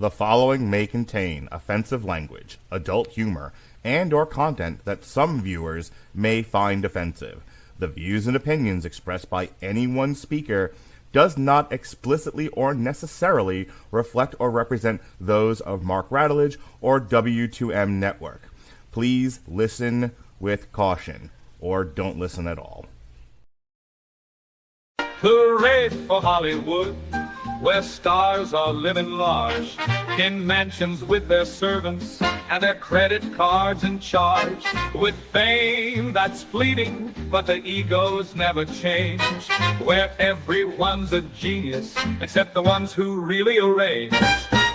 The following may contain offensive language, adult humor, and or content that some viewers may find offensive. The views and opinions expressed by any one speaker does not explicitly or necessarily reflect or represent those of Mark Radulich or W2M Network. Please listen with caution, or don't listen at all. Hooray for Hollywood, where stars are living large, in mansions with their servants and their credit cards in charge, with fame that's fleeting, but the egos never change, where everyone's a genius, except the ones who really arrange.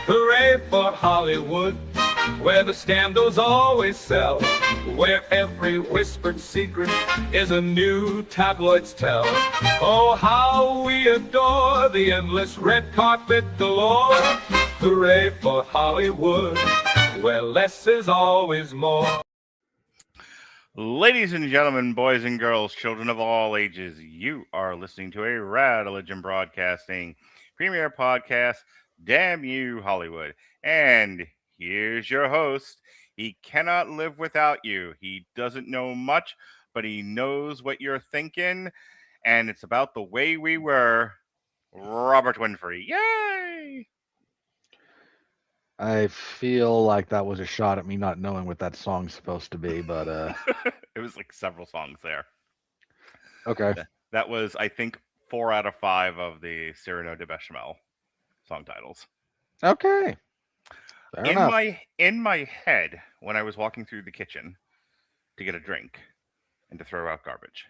Hooray for Hollywood, where the scandals always sell, where every whispered secret is a new tabloid's tell. Oh, how we adore the endless red carpet galore. Hooray for Hollywood, where less is always more. Ladies and gentlemen, boys and girls, children of all ages, you are listening to a Radulich Broadcasting premiere podcast, Damn You Hollywood. And here's your host. He cannot live without you. He doesn't know much, but he knows what you're thinking. And it's about the way we were, Robert Winfrey. Yay! I feel like that was a shot at me not knowing what that song's supposed to be, but It was like several songs there. okay. That was, I think, 4 out of 5 of the Cyrano de Bechamel song titles. Okay. Fair enough. In my head, when I was walking through the kitchen to get a drink and to throw out garbage,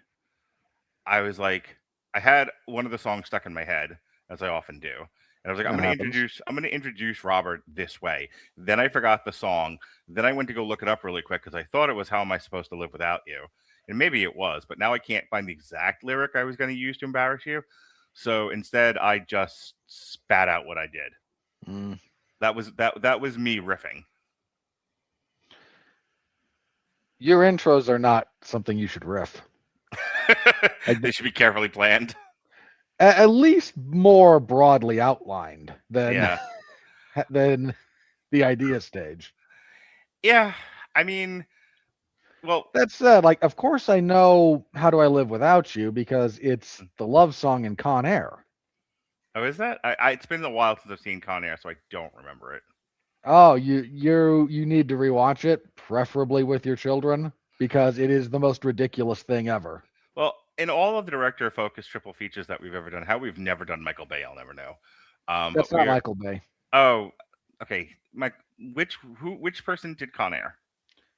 I was like, I had one of the songs stuck in my head, as I often do. And I was like, I'm going to introduce Robert this way. Then I forgot the song. Then I went to go look it up really quick because I thought it was How Am I Supposed to Live Without You? And maybe it was, but now I can't find the exact lyric I was going to use to embarrass you. So instead, I just spat out what I did. Mm. That was me riffing. Your intros are not something you should riff. They should be carefully planned. At least more broadly outlined than than the idea stage. Yeah, I mean, well, that said, like, of course I know How Do I Live Without You because it's the love song in Con Air. Oh, is that? It's been a while since I've seen Con Air, so I don't remember it. Oh, you need to rewatch it, preferably with your children, because it is the most ridiculous thing ever. Well, in all of the director-focused triple features that we've ever done, how we've never done Michael Bay, I'll never know. That's not Michael Bay. Oh, okay. Which person did Con Air?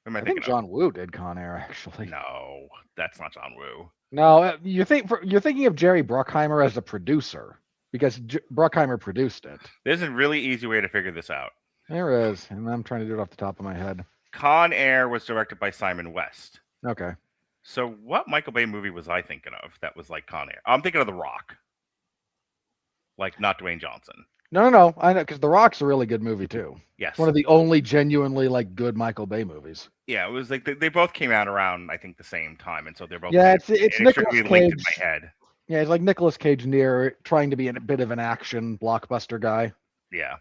Who am I thinking think John Woo did Con Air, actually. No, that's not John Woo. No, you're thinking of Jerry Bruckheimer as the producer because Bruckheimer produced it. There's a really easy way to figure this out. There is, and I'm trying to do it off the top of my head. Con Air was directed by Simon West. Okay. So what Michael Bay movie was I thinking of that was like Con Air? I'm thinking of The Rock. Like, not Dwayne Johnson. No. I know, because The Rock's a really good movie, too. Yes. It's one of the only genuinely, like, good Michael Bay movies. Yeah, it was like they both came out around, I think, the same time, and so they're both it's Nicolas Cage. Linked in my head. Yeah, it's like Nicolas Cage trying to be a bit of an action blockbuster guy. Yeah.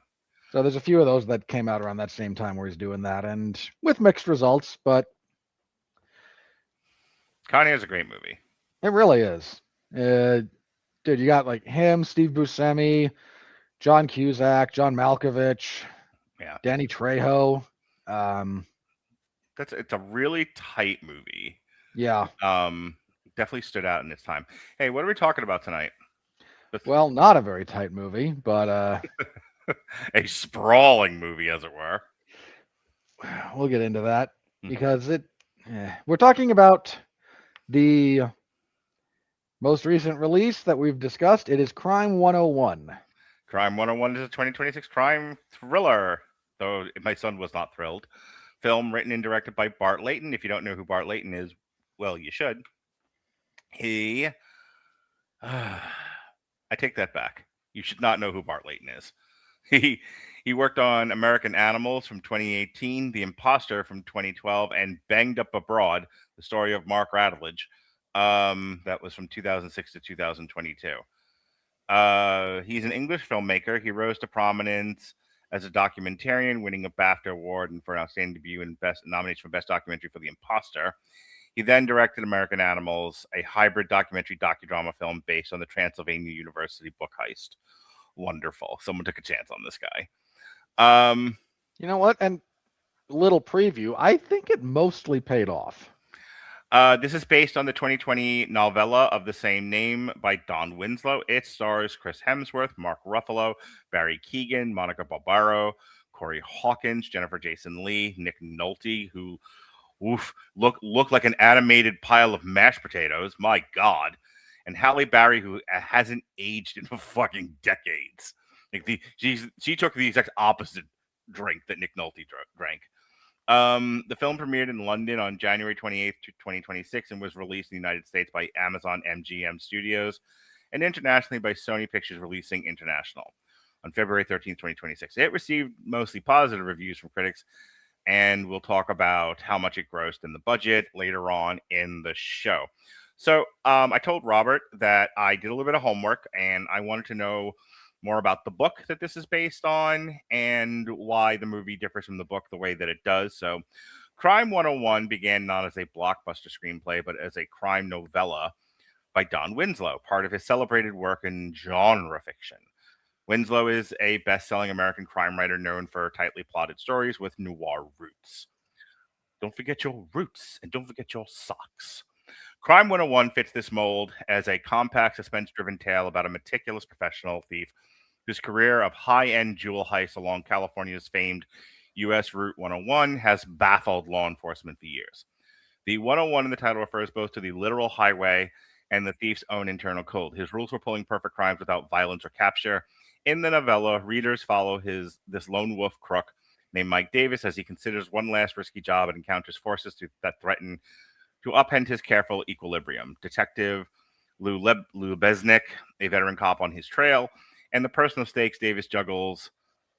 So there's a few of those that came out around that same time where he's doing that, and with mixed results, but Con Air is a great movie. It really is. Dude, you got like him, Steve Buscemi, John Cusack, John Malkovich, Danny Trejo. It's a really tight movie. Yeah. Definitely stood out in its time. Hey, what are we talking about tonight? Well, not a very tight movie, but a sprawling movie, as it were. We'll get into that because we're talking about the most recent release that we've discussed. It is Crime 101. Crime 101 is a 2026 crime thriller, though my son was not thrilled. Film written and directed by Bart Layton. If you don't know who Bart Layton is, well, you should. I take that back. You should not know who Bart Layton is. He worked on American Animals from 2018, The Imposter from 2012, and Banged Up Abroad, the story of Mark Radulich. That was from 2006 to 2022. He's an English filmmaker. He rose to prominence as a documentarian, winning a BAFTA award and for an outstanding debut and nomination for Best Documentary for The Imposter. He then directed American Animals, a hybrid documentary docudrama film based on the Transylvania University book heist. Wonderful. Someone took a chance on this guy. You know what? And little preview, I think it mostly paid off. This is based on the 2020 novella of the same name by Don Winslow. It stars Chris Hemsworth, Mark Ruffalo, Barry Keoghan, Monica Barbaro, Corey Hawkins, Jennifer Jason Leigh, Nick Nolte, who look like an animated pile of mashed potatoes. My God. And Halle Berry, who hasn't aged in fucking decades. Like she took the exact opposite drink that Nick Nolte drank. The film premiered in London on January 28th, 2026 and was released in the United States by Amazon MGM Studios and internationally by Sony Pictures Releasing International on February 13th, 2026. It received mostly positive reviews from critics, and we'll talk about how much it grossed in the budget later on in the show. So I told Robert that I did a little bit of homework and I wanted to know more about the book that this is based on and why the movie differs from the book the way that it does. So Crime 101 began not as a blockbuster screenplay, but as a crime novella by Don Winslow, part of his celebrated work in genre fiction. Winslow is a best-selling American crime writer known for tightly plotted stories with noir roots. Don't forget your roots and don't forget your socks. Crime 101 fits this mold as a compact, suspense-driven tale about a meticulous professional thief whose career of high-end jewel heists along California's famed U.S. Route 101 has baffled law enforcement for years. The 101 in the title refers both to the literal highway and the thief's own internal code. His rules for pulling perfect crimes without violence or capture. In the novella, readers follow this lone wolf crook named Mike Davis as he considers one last risky job and encounters forces that threaten to upend his careful equilibrium. Detective Lou Besnick, a veteran cop on his trail, and the personal stakes Davis juggles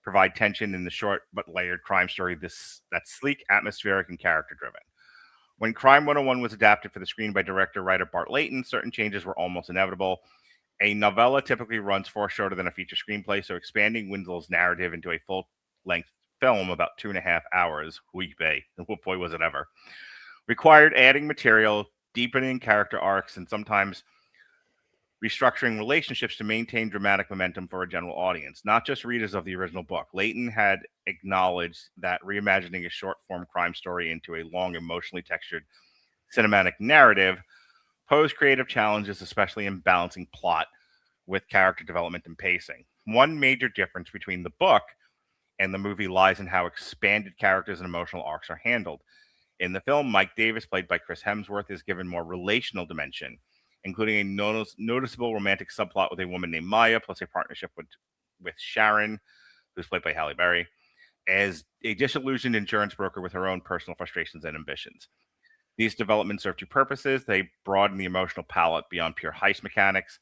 provide tension in the short but layered crime story that's sleek, atmospheric, and character-driven. When Crime 101 was adapted for the screen by director-writer Bart Layton, certain changes were almost inevitable. A novella typically runs far shorter than a feature screenplay, so expanding Winslow's narrative into a full-length film about 2.5 hours, boy was it ever, required adding material, deepening character arcs, and sometimes restructuring relationships to maintain dramatic momentum for a general audience, not just readers of the original book. Layton had acknowledged that reimagining a short-form crime story into a long, emotionally textured cinematic narrative posed creative challenges, especially in balancing plot with character development and pacing. One major difference between the book and the movie lies in how expanded characters and emotional arcs are handled. In the film, Mike Davis, played by Chris Hemsworth, is given more relational dimension, including a noticeable romantic subplot with a woman named Maya, plus a partnership with Sharon, who's played by Halle Berry, as a disillusioned insurance broker with her own personal frustrations and ambitions. These developments serve two purposes. They broaden the emotional palette beyond pure heist mechanics,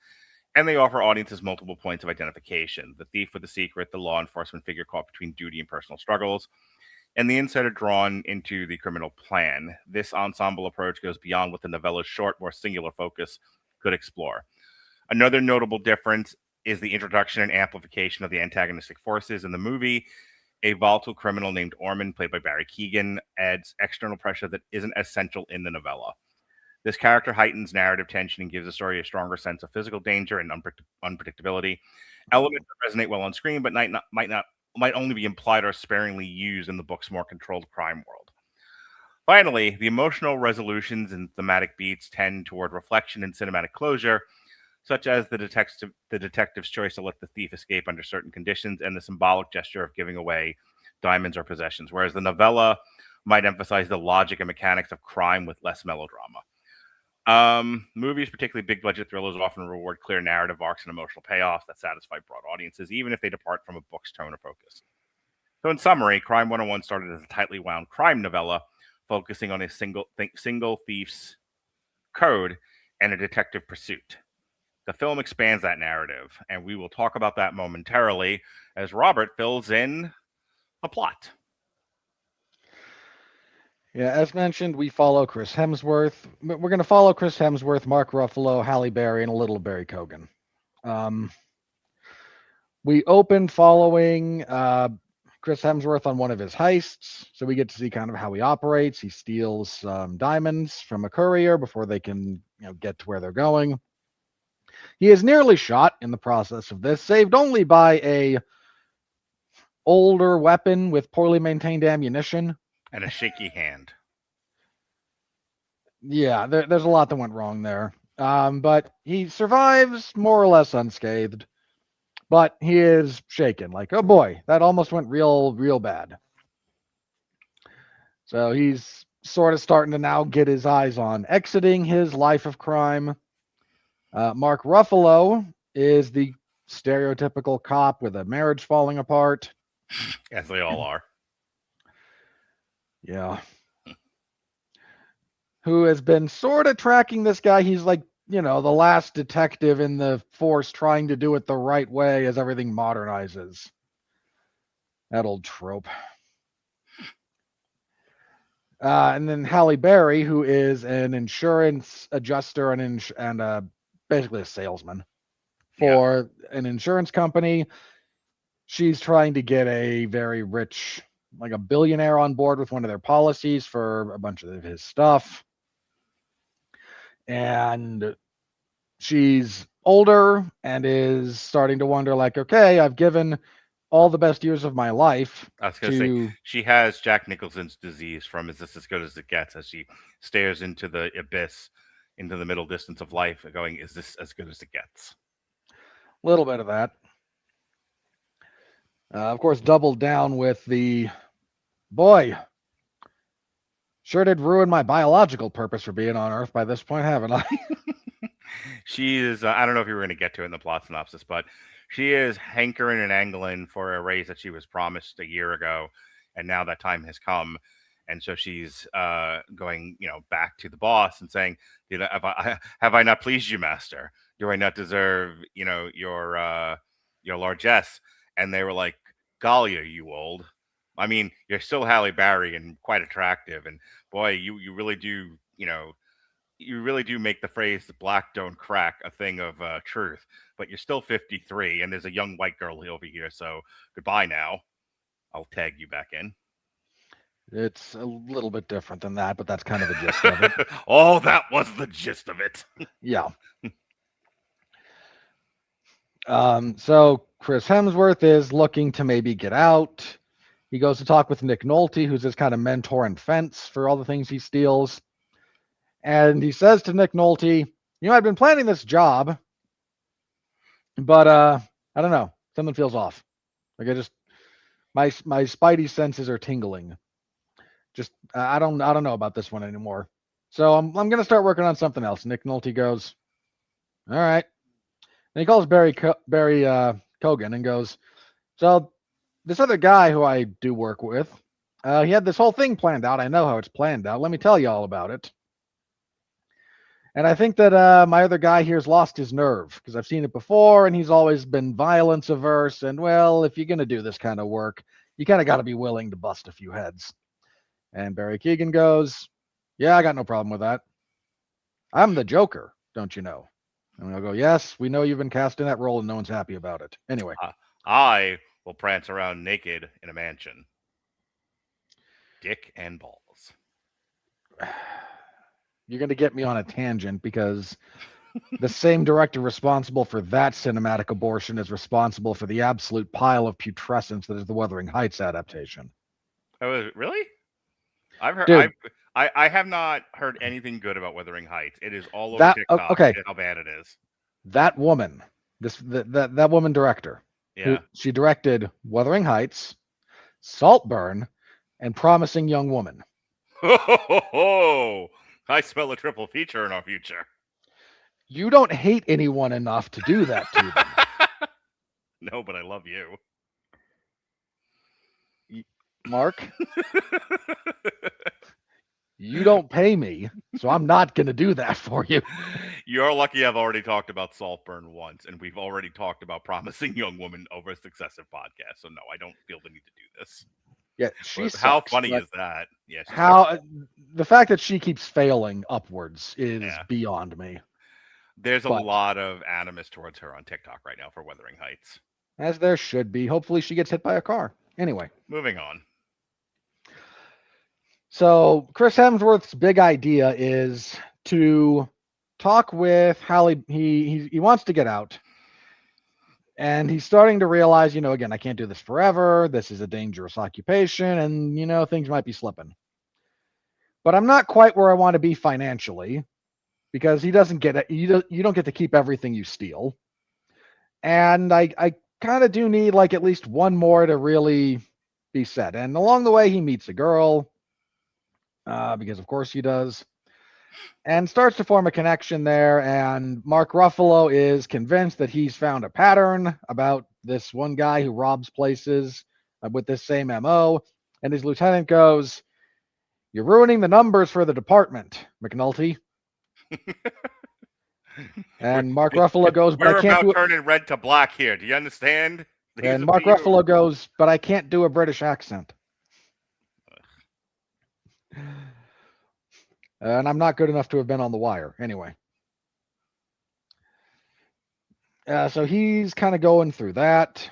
and they offer audiences multiple points of identification. The thief with the secret, the law enforcement figure caught between duty and personal struggles, and the insider drawn into the criminal plan. This ensemble approach goes beyond what the novella's short, more singular focus could explore. Another notable difference is the introduction and amplification of the antagonistic forces in the movie. A volatile criminal named Orman, played by Barry Keoghan, adds external pressure that isn't as central in the novella. This character heightens narrative tension and gives the story a stronger sense of physical danger and unpredictability. Elements that resonate well on screen, but might only be implied or sparingly used in the book's more controlled crime world. Finally, the emotional resolutions and thematic beats tend toward reflection and cinematic closure, such as the detective's choice to let the thief escape under certain conditions and the symbolic gesture of giving away diamonds or possessions, whereas the novella might emphasize the logic and mechanics of crime with less melodrama. Movies, particularly big-budget thrillers, often reward clear narrative arcs and emotional payoffs that satisfy broad audiences, even if they depart from a book's tone or focus. So in summary, Crime 101 started as a tightly wound crime novella, focusing on a single thief's code and a detective pursuit. The film expands that narrative, and we will talk about that momentarily as Robert fills in a plot. Yeah, as mentioned, we follow Chris Hemsworth. We're going to follow Chris Hemsworth, Mark Ruffalo, Halle Berry, and a little Barry Keoghan. We open following Chris Hemsworth on one of his heists, so we get to see kind of how he operates. He steals diamonds from a courier before they can, get to where they're going. He is nearly shot in the process of this, saved only by a older weapon with poorly maintained ammunition and a shaky hand. Yeah, there's a lot that went wrong there. But he survives more or less unscathed. But he is shaken, like, oh boy, that almost went real bad. So he's sort of starting to now get his eyes on exiting his life of crime. Mark Ruffalo is the stereotypical cop with a marriage falling apart. As they all are. Yeah. Who has been sort of tracking this guy. He's like, the last detective in the force trying to do it the right way as everything modernizes. That old trope. And then Halle Berry, who is an insurance adjuster and basically a salesman for an insurance company. She's trying to get a very rich, like a billionaire on board with one of their policies for a bunch of his stuff. And she's older and is starting to wonder, like, okay, I've given all the best years of my life. I was going to say, she has Jack Nicholson's disease from Is This As Good As It Gets, as she stares into the abyss, into the middle distance of life, going, is this as good as it gets? A little bit of that. Of course, doubled down with the, boy, sure did ruin my biological purpose for being on Earth by this point, haven't I? She is, I don't know if you were going to get to it in the plot synopsis, but she is hankering and angling for a raise that she was promised a year ago, and now that time has come. And so she's going, back to the boss and saying, have I not pleased you, master? Do I not deserve, your largesse? And they were like, golly, are you old? I mean, you're still Halle Berry and quite attractive. And boy, you really do, you really do make the phrase "the black don't crack" a thing of truth. But you're still 53, and there's a young white girl over here. So goodbye now. I'll tag you back in. It's a little bit different than that, but that's kind of the gist of it. Oh, that was the gist of it. Yeah. So Chris Hemsworth is looking to maybe get out. He goes to talk with Nick Nolte, who's his kind of mentor and fence for all the things he steals. And he says to Nick Nolte, I've been planning this job, but I don't know. Something feels off. Like my spidey senses are tingling. Just I don't know about this one anymore. So I'm gonna start working on something else. Nick Nolte goes, all right. And he calls Barry Keoghan and goes, so this other guy who I do work with, he had this whole thing planned out. I know how it's planned out. Let me tell you all about it. And I think that my other guy here's lost his nerve because I've seen it before, and he's always been violence averse. And well, if you're gonna do this kind of work, you kind of got to be willing to bust a few heads. And Barry Keoghan goes, yeah, I got no problem with that. I'm the Joker, don't you know? And I'll go, yes, we know you've been cast in that role and no one's happy about it. Anyway. I will prance around naked in a mansion. Dick and balls. You're going to get me on a tangent because the same director responsible for that cinematic abortion is responsible for the absolute pile of putrescence that is the Wuthering Heights adaptation. Oh, really? I've heard. Dude, I have not heard anything good about Wuthering Heights. It is all over TikTok. Okay. How bad it is. That woman, that woman director, yeah, she directed Wuthering Heights, Saltburn, and Promising Young Woman. Oh, I smell a triple feature in our future. You don't hate anyone enough to do that to them. No, but I love you. Mark, you don't pay me, so I'm not going to do that for you. You're lucky I've already talked about Saltburn once, and we've already talked about Promising Young Woman over a successive podcast. So no, I don't feel the need to do this. Yeah, how funny is that? Yeah, the fact that she keeps failing upwards is beyond me. There's a lot of animus towards her on TikTok right now for Wuthering Heights. As there should be. Hopefully she gets hit by a car. Anyway. Moving on. So Chris Hemsworth's big idea is to talk with Halle. He wants to get out. And he's starting to realize, again, I can't do this forever. This is a dangerous occupation, and, things might be slipping. But I'm not quite where I want to be financially, because he doesn't get it. You don't get to keep everything you steal. And I kind of do need like at least one more to really be set. And along the way, he meets a girl, because of course he does, and starts to form a connection there. And Mark Ruffalo is convinced that he's found a pattern about this one guy who robs places with this same MO. And his lieutenant goes, "You're ruining the numbers for the department, McNulty." And Mark Ruffalo goes, "But I can't do it." We're about turning red to black here. Do you understand? And Mark Ruffalo goes, "But I can't do a British accent. And I'm not good enough to have been on The Wire." Anyway. So he's kind of going through that.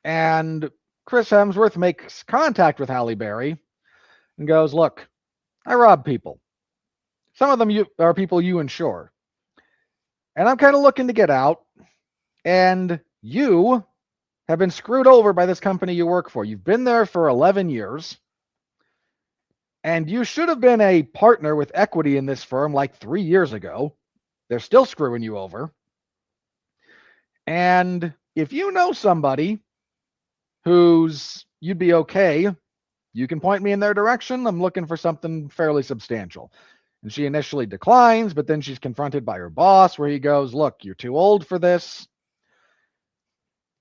And Chris Hemsworth makes contact with Halle Berry and goes, "Look, I rob people. Some of them are people you insure. And I'm kind of looking to get out. And you have been screwed over by this company you work for. You've been there for 11 years. And you should have been a partner with equity in this firm like 3 years ago. They're still screwing you over. And if you know somebody you'd be okay, you can point me in their direction. I'm looking for something fairly substantial." And she initially declines, but then she's confronted by her boss, where he goes, "Look, you're too old for this.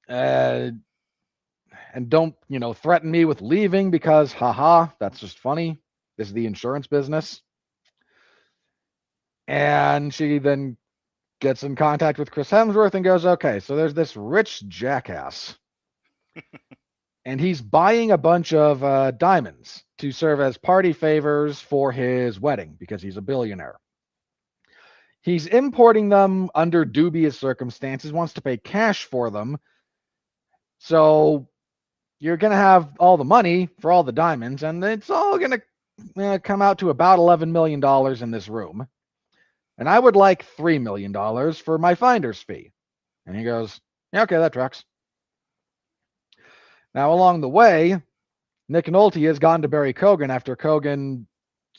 And don't, threaten me with leaving because, haha, that's just funny. This is the insurance business." And she then gets in contact with Chris Hemsworth and goes, "Okay, so there's this rich jackass. And he's buying a bunch of diamonds to serve as party favors for his wedding because he's a billionaire. He's importing them under dubious circumstances, wants to pay cash for them. So you're going to have all the money for all the diamonds, and it's all going to come out to about $11 million in this room. And I would like $3 million for my finder's fee." And he goes, "Yeah, okay, that tracks." Now, along the way, Nick Nolte has gone to bury Keoghan after Keoghan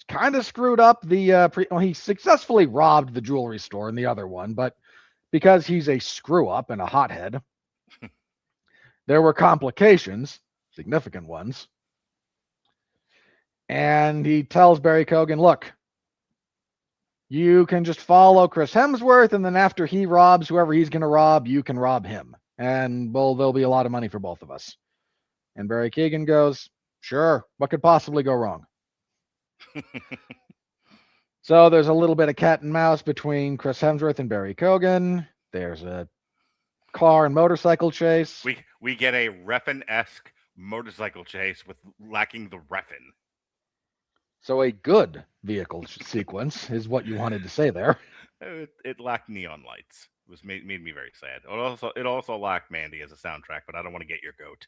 kind of screwed up he successfully robbed the jewelry store in the other one, but because he's a screw-up and a hothead, there were complications, significant ones. And he tells Barry Keoghan, "Look, you can just follow Chris Hemsworth, and then after he robs whoever he's going to rob, you can rob him. And, well, there'll be a lot of money for both of us." And Barry Keoghan goes, "Sure, what could possibly go wrong?" So there's a little bit of cat and mouse between Chris Hemsworth and Barry Keoghan. There's a car and motorcycle chase. We get a Reffin-esque motorcycle chase with lacking the Reffin. So a good vehicle sequence is what you wanted to say there. It lacked neon lights. It was made me very sad. It also lacked Mandy as a soundtrack, but I don't want to get your goat.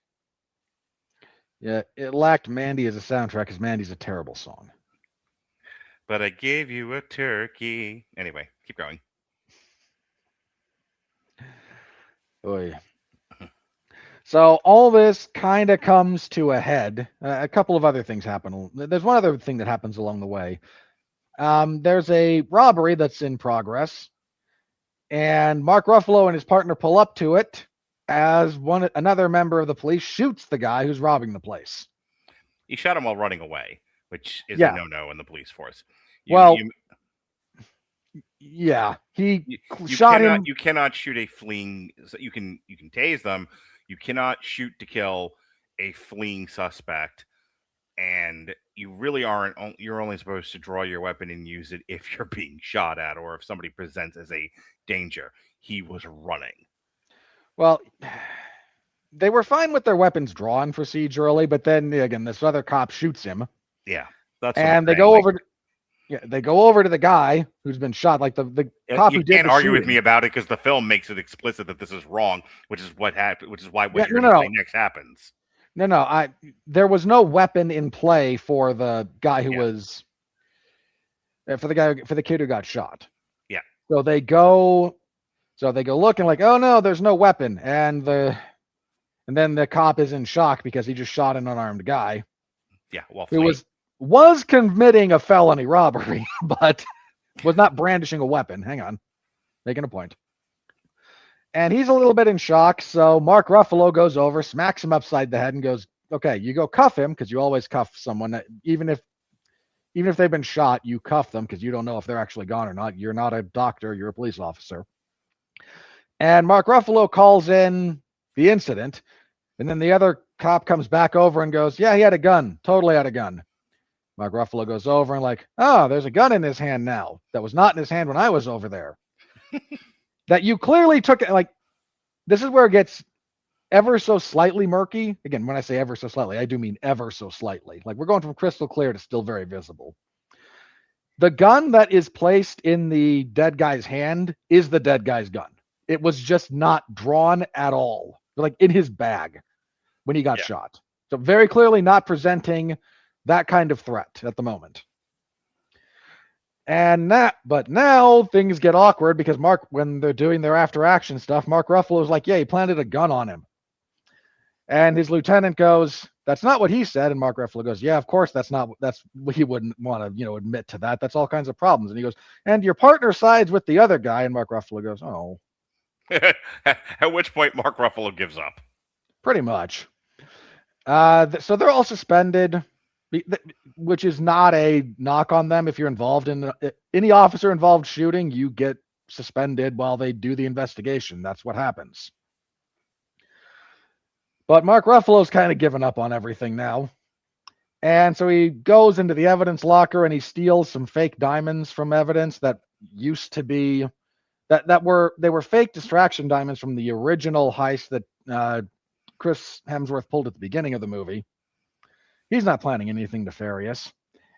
Yeah, it lacked Mandy as a soundtrack because Mandy's a terrible song. But I gave you a turkey. Anyway, keep going. Oy. So all this kind of comes to a head. A couple of other things happen. There's one other thing that happens along the way. There's a robbery that's in progress, and Mark Ruffalo and his partner pull up to it as another member of the police shoots the guy who's robbing the place. He shot him while running away, which is a no-no in the police force. He shot him. You cannot shoot a fleeing. You can tase them. You cannot shoot to kill a fleeing suspect, and you really aren't. You're only supposed to draw your weapon and use it if you're being shot at or if somebody presents as a danger. He was running. Well, they were fine with their weapons drawn procedurally, but then again, this other cop shoots him. Yeah, that's and they go over. Yeah, they go over to the guy who's been shot, like the cop You who did can't the argue with shooting. me about it because the film makes it explicit that this is wrong, which is what happened. Which is why what Yeah, you're going to say next happens. No, there was no weapon in play for the guy who was for the kid who got shot. Yeah. So they go looking like, oh no, there's no weapon, and then the cop is in shock because he just shot an unarmed guy. Yeah, well, who was committing a felony robbery, but was not brandishing a weapon. Hang on, making a point. And he's a little bit in shock, so Mark Ruffalo goes over, smacks him upside the head, and goes, "Okay, you go cuff him because you always cuff someone, even if they've been shot, you cuff them because you don't know if they're actually gone or not. You're not a doctor, you're a police officer." And Mark Ruffalo calls in the incident, and then the other cop comes back over and goes, "Yeah, he had a gun, totally had a gun." Mark Ruffalo goes over and like, "Oh, there's a gun in his hand now that was not in his hand when I was over there." That you clearly took it. Like, this is where it gets ever so slightly murky. Again, when I say ever so slightly, I do mean ever so slightly. Like, we're going from crystal clear to still very visible. The gun that is placed in the dead guy's hand is the dead guy's gun. It was just not drawn at all, like in his bag when he got shot. So very clearly not presenting that kind of threat at the moment. But now things get awkward because when they're doing their after action stuff, Mark Ruffalo's like, "Yeah, he planted a gun on him." And his lieutenant goes, "That's not what he said." And Mark Ruffalo goes, "Yeah, of course that's he wouldn't want to, admit to that. That's all kinds of problems." And he goes, "And your partner sides with the other guy." And Mark Ruffalo goes, "Oh." At which point Mark Ruffalo gives up. Pretty much. So they're all suspended, which is not a knock on them. If you're involved in any officer involved shooting, you get suspended while they do the investigation. That's what happens. But Mark Ruffalo's kind of given up on everything now. And so he goes into the evidence locker and he steals some fake diamonds from evidence that used to be they were fake distraction diamonds from the original heist that Chris Hemsworth pulled at the beginning of the movie. He's not planning anything nefarious.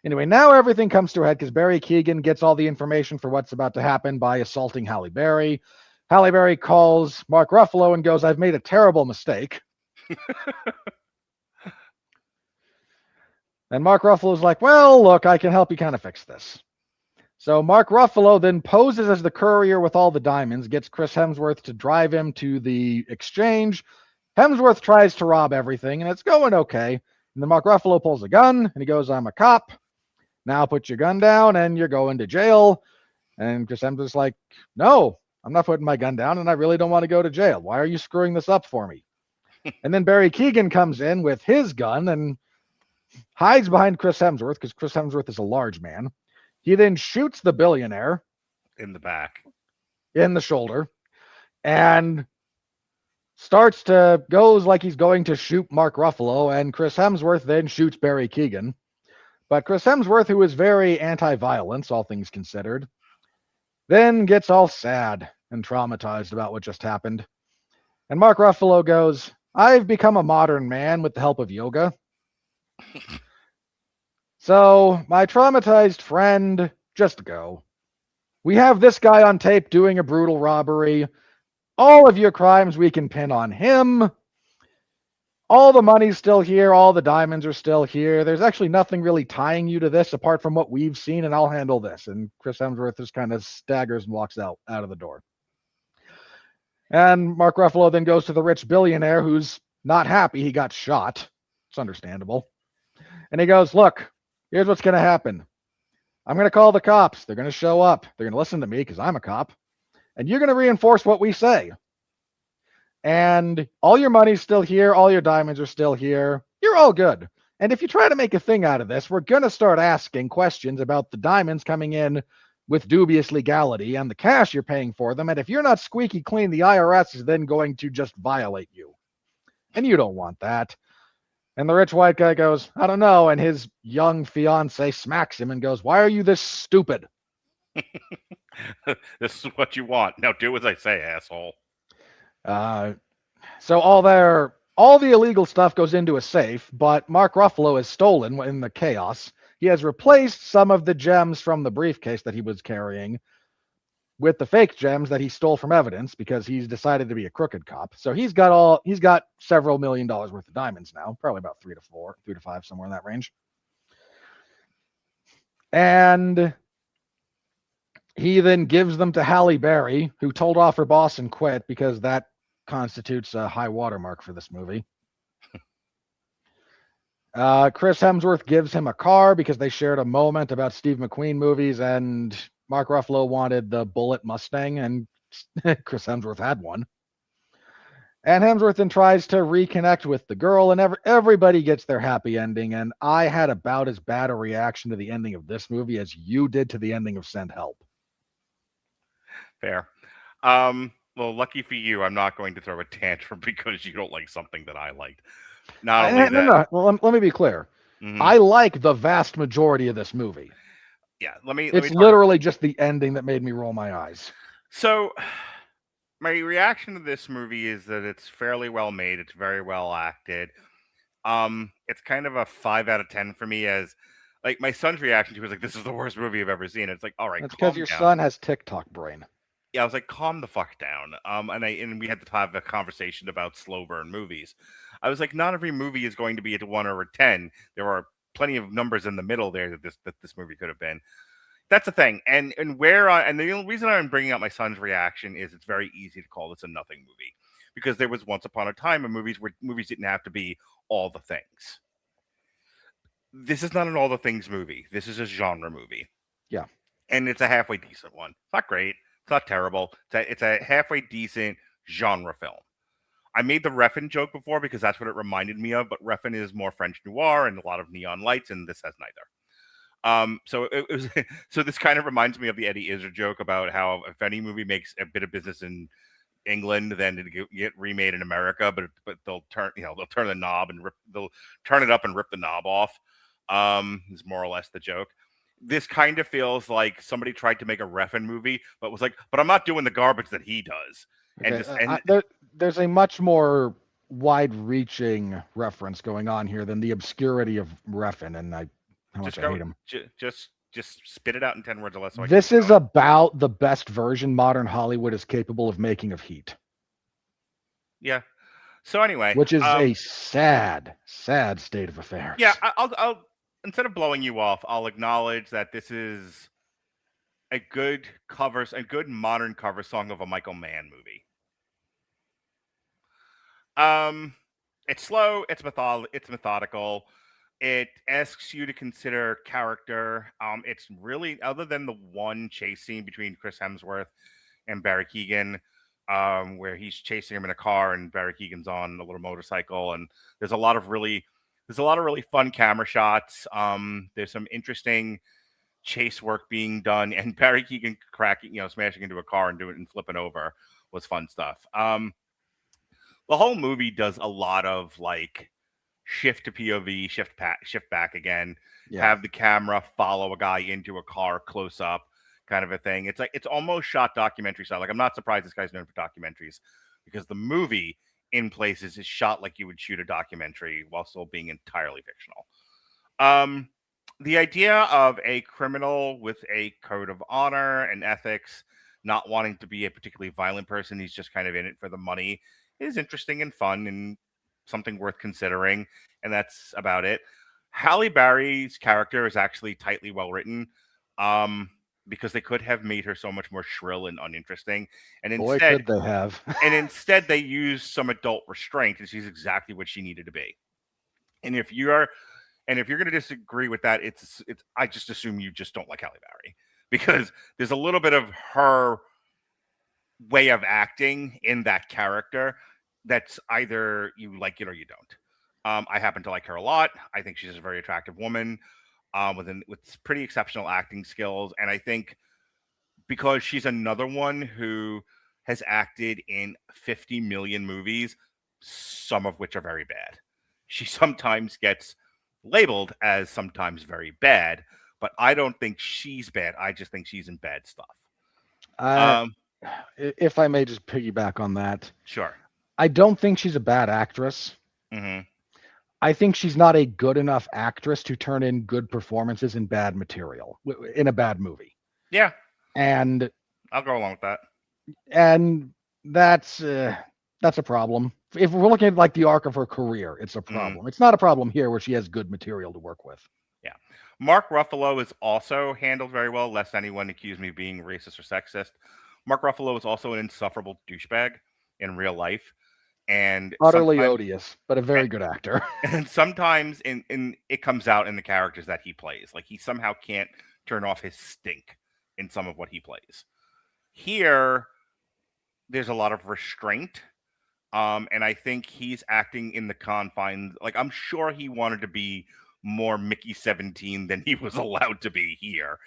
Anyway, now everything comes to a head because Barry Keoghan gets all the information for what's about to happen by assaulting Halle Berry. Halle Berry calls Mark Ruffalo and goes, "I've made a terrible mistake." And Mark Ruffalo's like, "Well, look, I can help you kind of fix this." So Mark Ruffalo then poses as the courier with all the diamonds, gets Chris Hemsworth to drive him to the exchange. Hemsworth tries to rob everything, and it's going okay. And then Mark Ruffalo pulls a gun, and he goes, "I'm a cop. Now put your gun down, and you're going to jail." And Chris Hemsworth's like, "No, I'm not putting my gun down, and I really don't want to go to jail. Why are you screwing this up for me?" And then Barry Keoghan comes in with his gun and hides behind Chris Hemsworth because Chris Hemsworth is a large man. He then shoots the billionaire in the back, in the shoulder, and goes like he's going to shoot Mark Ruffalo, and Chris Hemsworth then shoots Barry Keoghan. But Chris Hemsworth, who is very anti-violence, all things considered, then gets all sad and traumatized about what just happened. And Mark Ruffalo goes, "I've become a modern man with the help of yoga. So, my traumatized friend, just go. We have this guy on tape doing a brutal robbery. All of your crimes we can pin on him. All the money's still here. All the diamonds are still here. There's actually nothing really tying you to this apart from what we've seen, and I'll handle this." And Chris Hemsworth just kind of staggers and walks out of the door. And Mark Ruffalo then goes to the rich billionaire who's not happy he got shot. It's understandable. And he goes, "Look, here's what's going to happen. I'm going to call the cops. They're going to show up. They're going to listen to me because I'm a cop. And you're going to reinforce what we say. And all your money's still here. All your diamonds are still here. You're all good. And if you try to make a thing out of this, we're going to start asking questions about the diamonds coming in with dubious legality and the cash you're paying for them. And if you're not squeaky clean, the IRS is then going to just violate you. And you don't want that." And the rich white guy goes, "I don't know." And his young fiance smacks him and goes, "Why are you this stupid?" This is what you want. Now do as I say, asshole. So all the illegal stuff goes into a safe, but Mark Ruffalo is stolen in the chaos. he has replaced some of the gems from the briefcase that he was carrying with the fake gems that he stole from evidence because he's decided to be a crooked cop. So he's got several $1 million worth of diamonds now, probably about 3 to 5, somewhere in that range. And he then gives them to Halle Berry, who told off her boss and quit because that constitutes a high watermark for this movie. Chris Hemsworth gives him a car because they shared a moment about Steve McQueen movies, and Mark Ruffalo wanted the Bullet Mustang, and Chris Hemsworth had one. And Hemsworth then tries to reconnect with the girl, and everybody gets their happy ending. And I had about as bad a reaction to the ending of this movie as you did to the ending of Send Help. Fair. Well, lucky for you, I'm not going to throw a tantrum because you don't like something that I liked. Not only that. No. Well, let me be clear. Mm-hmm. I like the vast majority of this movie. Yeah, it's literally just the ending that made me roll my eyes. So, my reaction to this movie is that it's fairly well made. It's very well acted. It's kind of a 5 out of 10 for me. As like my son's reaction to it was like, "This is the worst movie I've ever seen." It's like, all right, that's because your son has TikTok brain. Yeah, I was like, calm the fuck down. And we had to have a conversation about slow burn movies. I was like, not every movie is going to be a 1 or a 10. There are plenty of numbers in the middle there that this movie could have been. That's the thing. And the only reason I'm bringing up my son's reaction is it's very easy to call this a nothing movie because there was once upon a time in movies where movies didn't have to be all the things. This is not an all the things movie. This is a genre movie. Yeah. And it's a halfway decent one. It's not great. It's not terrible. It's a halfway decent genre film. I made the Refn joke before because that's what it reminded me of, but Refn is more French noir and a lot of neon lights, and this has neither. So this kind of reminds me of the Eddie Izzard joke about how if any movie makes a bit of business in England, then it get remade in America, but they'll turn the knob and they'll turn it up and rip the knob off. Is more or less the joke. This kind of feels like somebody tried to make a Refn movie, but was like, but I'm not doing the garbage that he does. Okay. There's a much more wide-reaching reference going on here than the obscurity of Refn, and I hate him. Just spit it out in 10 words or less. So this is about the best version modern Hollywood is capable of making of Heat. Yeah. So anyway, which is a sad state of affairs. Yeah, I'll instead of blowing you off, I'll acknowledge that this is a good modern cover song of a Michael Mann movie. It's slow, it's methodical. It asks you to consider character. It's really, other than the one chase scene between Chris Hemsworth and Barry Keoghan, where he's chasing him in a car and Barry Keoghan's on a little motorcycle, and there's a lot of really fun camera shots. There's some interesting chase work being done, and Barry Keoghan smashing into a car and doing it and flipping over was fun stuff. The whole movie does a lot of like shift to POV, shift back again, have the camera follow a guy into a car close up kind of a thing. It's like, it's almost shot documentary style. Like, I'm not surprised this guy's known for documentaries because the movie in places is shot like you would shoot a documentary while still being entirely fictional. The idea of a criminal with a code of honor and ethics, not wanting to be a particularly violent person, he's just kind of in it for the money, is interesting and fun and something worth considering, and that's about it. Halle Berry's character is actually tightly well written, because they could have made her so much more shrill and uninteresting, and instead, could they have? And instead they used some adult restraint, and she's exactly what she needed to be. And if you're going to disagree with that, it's I just assume you just don't like Halle Berry, because there's a little bit of her way of acting in that character that's either you like it or you don't. I happen to like her a lot. I think she's a very attractive woman with pretty exceptional acting skills. And I think because she's another one who has acted in 50 million movies, some of which are very bad. She sometimes gets labeled as sometimes very bad, but I don't think she's bad. I just think she's in bad stuff. If I may just piggyback on that. Sure. I don't think she's a bad actress. Mm-hmm. I think she's not a good enough actress to turn in good performances in bad material in a bad movie. Yeah, and I'll go along with that. And that's a problem. If we're looking at like the arc of her career, it's a problem. It's not a problem here where she has good material to work with. Yeah. Mark Ruffalo is also handled very well, lest anyone accuse me of being racist or sexist. Mark Ruffalo is also an insufferable douchebag in real life. And utterly odious, but a very good actor. And sometimes in it comes out in the characters that he plays. Like he somehow can't turn off his stink in some of what he plays. Here, there's a lot of restraint. And I think he's acting in the confines. Like I'm sure he wanted to be more Mickey 17 than he was allowed to be here.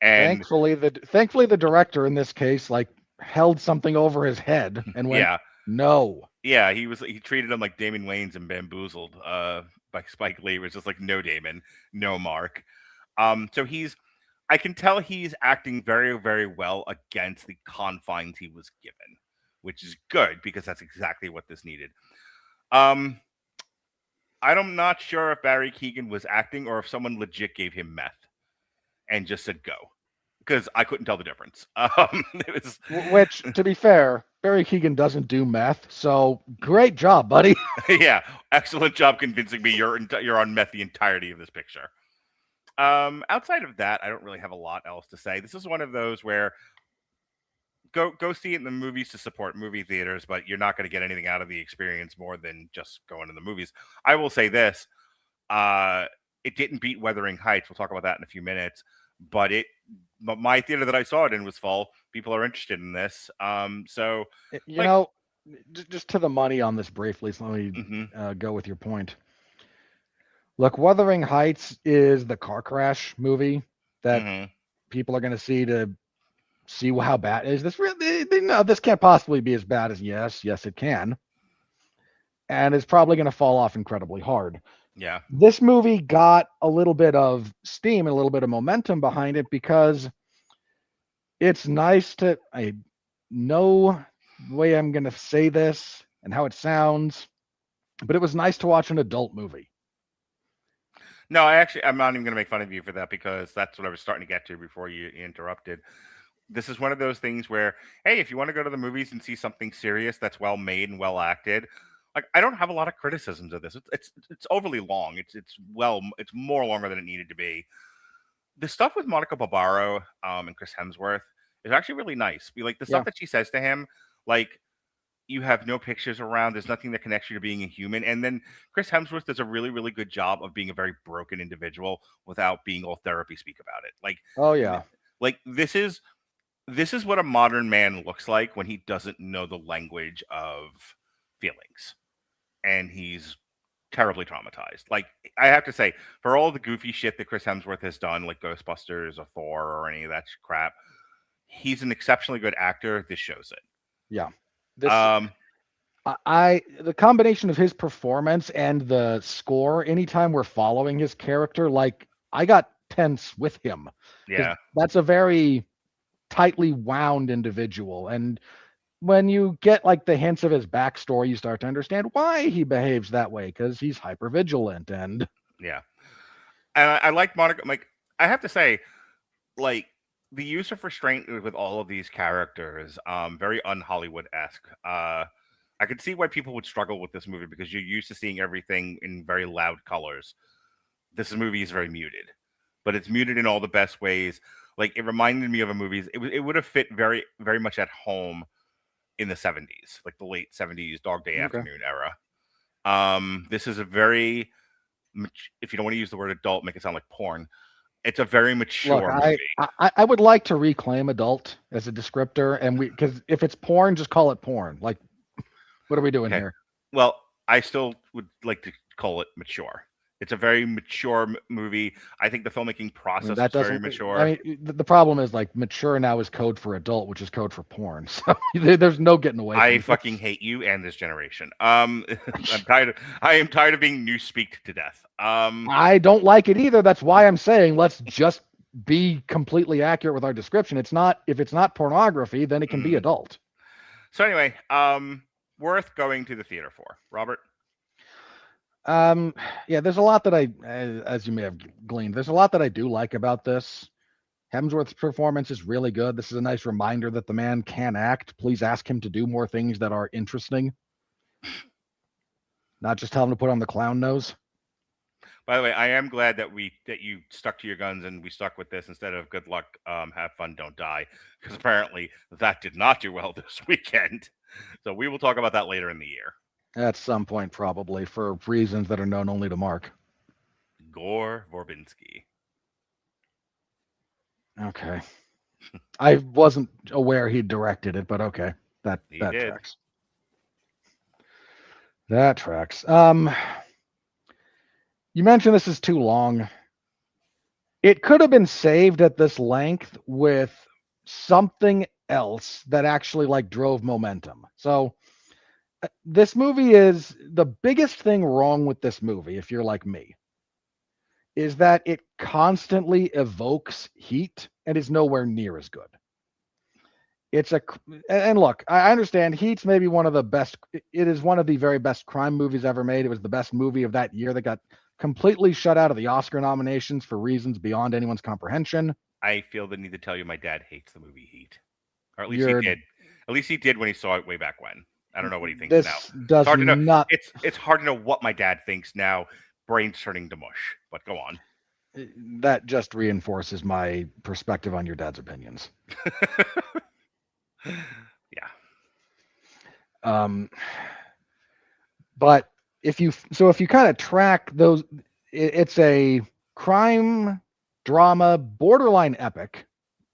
And thankfully the director in this case like held something over his head and went, no. Yeah, he treated him like Damon Wayans and Bamboozled by Spike Lee. It was just like, no, Damon, no, Mark. So I can tell he's acting very, very well against the confines he was given, which is good because that's exactly what this needed. I'm not sure if Barry Keoghan was acting or if someone legit gave him meth and just said go, because I couldn't tell the difference. Which, to be fair, Barry Keoghan doesn't do meth, so great job, buddy. Yeah, excellent job convincing me you're on meth the entirety of this picture. Outside of that, I don't really have a lot else to say. This is one of those where go see it in the movies to support movie theaters, but you're not going to get anything out of the experience more than just going to the movies. I will say this, it didn't beat Wuthering Heights. We'll talk about that in a few minutes, but my theater that I saw it in was full. People are interested in this. So just to the money on this briefly, so let me go with your point. Look, Wuthering Heights is the car crash movie that people are going to see how bad is this. Really, no, this can't possibly be as bad as yes, it can, and it's probably going to fall off incredibly hard. Yeah, this movie got a little bit of steam and a little bit of momentum behind it because it's nice to. I know the way I'm going to say this and how it sounds, but it was nice to watch an adult movie. No, I'm not even going to make fun of you for that because that's what I was starting to get to before you interrupted. This is one of those things where, hey, if you want to go to the movies and see something serious that's well made and well acted, like I don't have a lot of criticisms of this. It's overly long. It's more longer than it needed to be. The stuff with Monica Barbaro and Chris Hemsworth is actually really nice. Like the stuff that she says to him, like, you have no pictures around. There's nothing that connects you to being a human. And then Chris Hemsworth does a really, really good job of being a very broken individual without being all therapy speak about it. Like, oh yeah, like this is what a modern man looks like when he doesn't know the language of feelings, and he's terribly traumatized. Like I have to say, for all the goofy shit that Chris Hemsworth has done, like Ghostbusters or Thor or any of that crap, he's an exceptionally good actor. This shows it. Yeah. The combination of his performance and the score, anytime we're following his character, like I got tense with him. Yeah. That's a very tightly wound individual. And when you get like the hints of his backstory, you start to understand why he behaves that way, because he's hypervigilant and yeah. And I like Monica. Like I have to say, like, the use of restraint with all of these characters, very un-Hollywood-esque. I could see why people would struggle with this movie because you're used to seeing everything in very loud colors. This movie is very muted, but it's muted in all the best ways. Like it reminded me of a movie. It would have fit very, very much at home in the 70s, like the late 70s Dog Day Afternoon era. This is a very, if you don't want to use the word adult, make it sound like porn. It's a very mature movie. I would like to reclaim adult as a descriptor, and because if it's porn, just call it porn. Like, what are we doing here? Well, I still would like to call it mature. It's a very mature movie. I think the filmmaking process is very mature. I mean, the problem is like mature now is code for adult, which is code for porn. So there's no getting away. I fucking hate you and this generation. I am tired of being newspeaked to death. I don't like it either. That's why I'm saying let's just be completely accurate with our description. If it's not pornography, then it can be adult. So anyway, worth going to the theater for, Robert. Yeah, there's a lot that as you may have gleaned, there's a lot that I do like about this. Hemsworth's performance is really good. This is a nice reminder that the man can act. Please ask him to do more things that are interesting. Not just tell him to put on the clown nose. By the way, I am glad that you stuck to your guns and we stuck with this instead of good luck, have fun, don't die, because apparently that did not do well this weekend. So we will talk about that later in the year. At some point, probably, for reasons that are known only to Mark. Gore Verbinski. Okay. I wasn't aware he directed it, but okay. That tracks. That tracks. You mentioned this is too long. It could have been saved at this length with something else that actually like drove momentum. So this movie is the biggest thing wrong with this movie, if you're like me, is that it constantly evokes Heat and is nowhere near as good. And look, I understand Heat's maybe one of the best. It is one of the very best crime movies ever made. It was the best movie of that year that got completely shut out of the Oscar nominations for reasons beyond anyone's comprehension. I feel the need to tell you my dad hates the movie Heat. Or at least he did. At least he did when he saw it way back when. I don't know what he thinks now. Does it's hard to know. Not, it's hard to know what my dad thinks now. Brain's turning to mush. But go on. That just reinforces my perspective on your dad's opinions. Yeah. But if you kind of track those, it's a crime drama borderline epic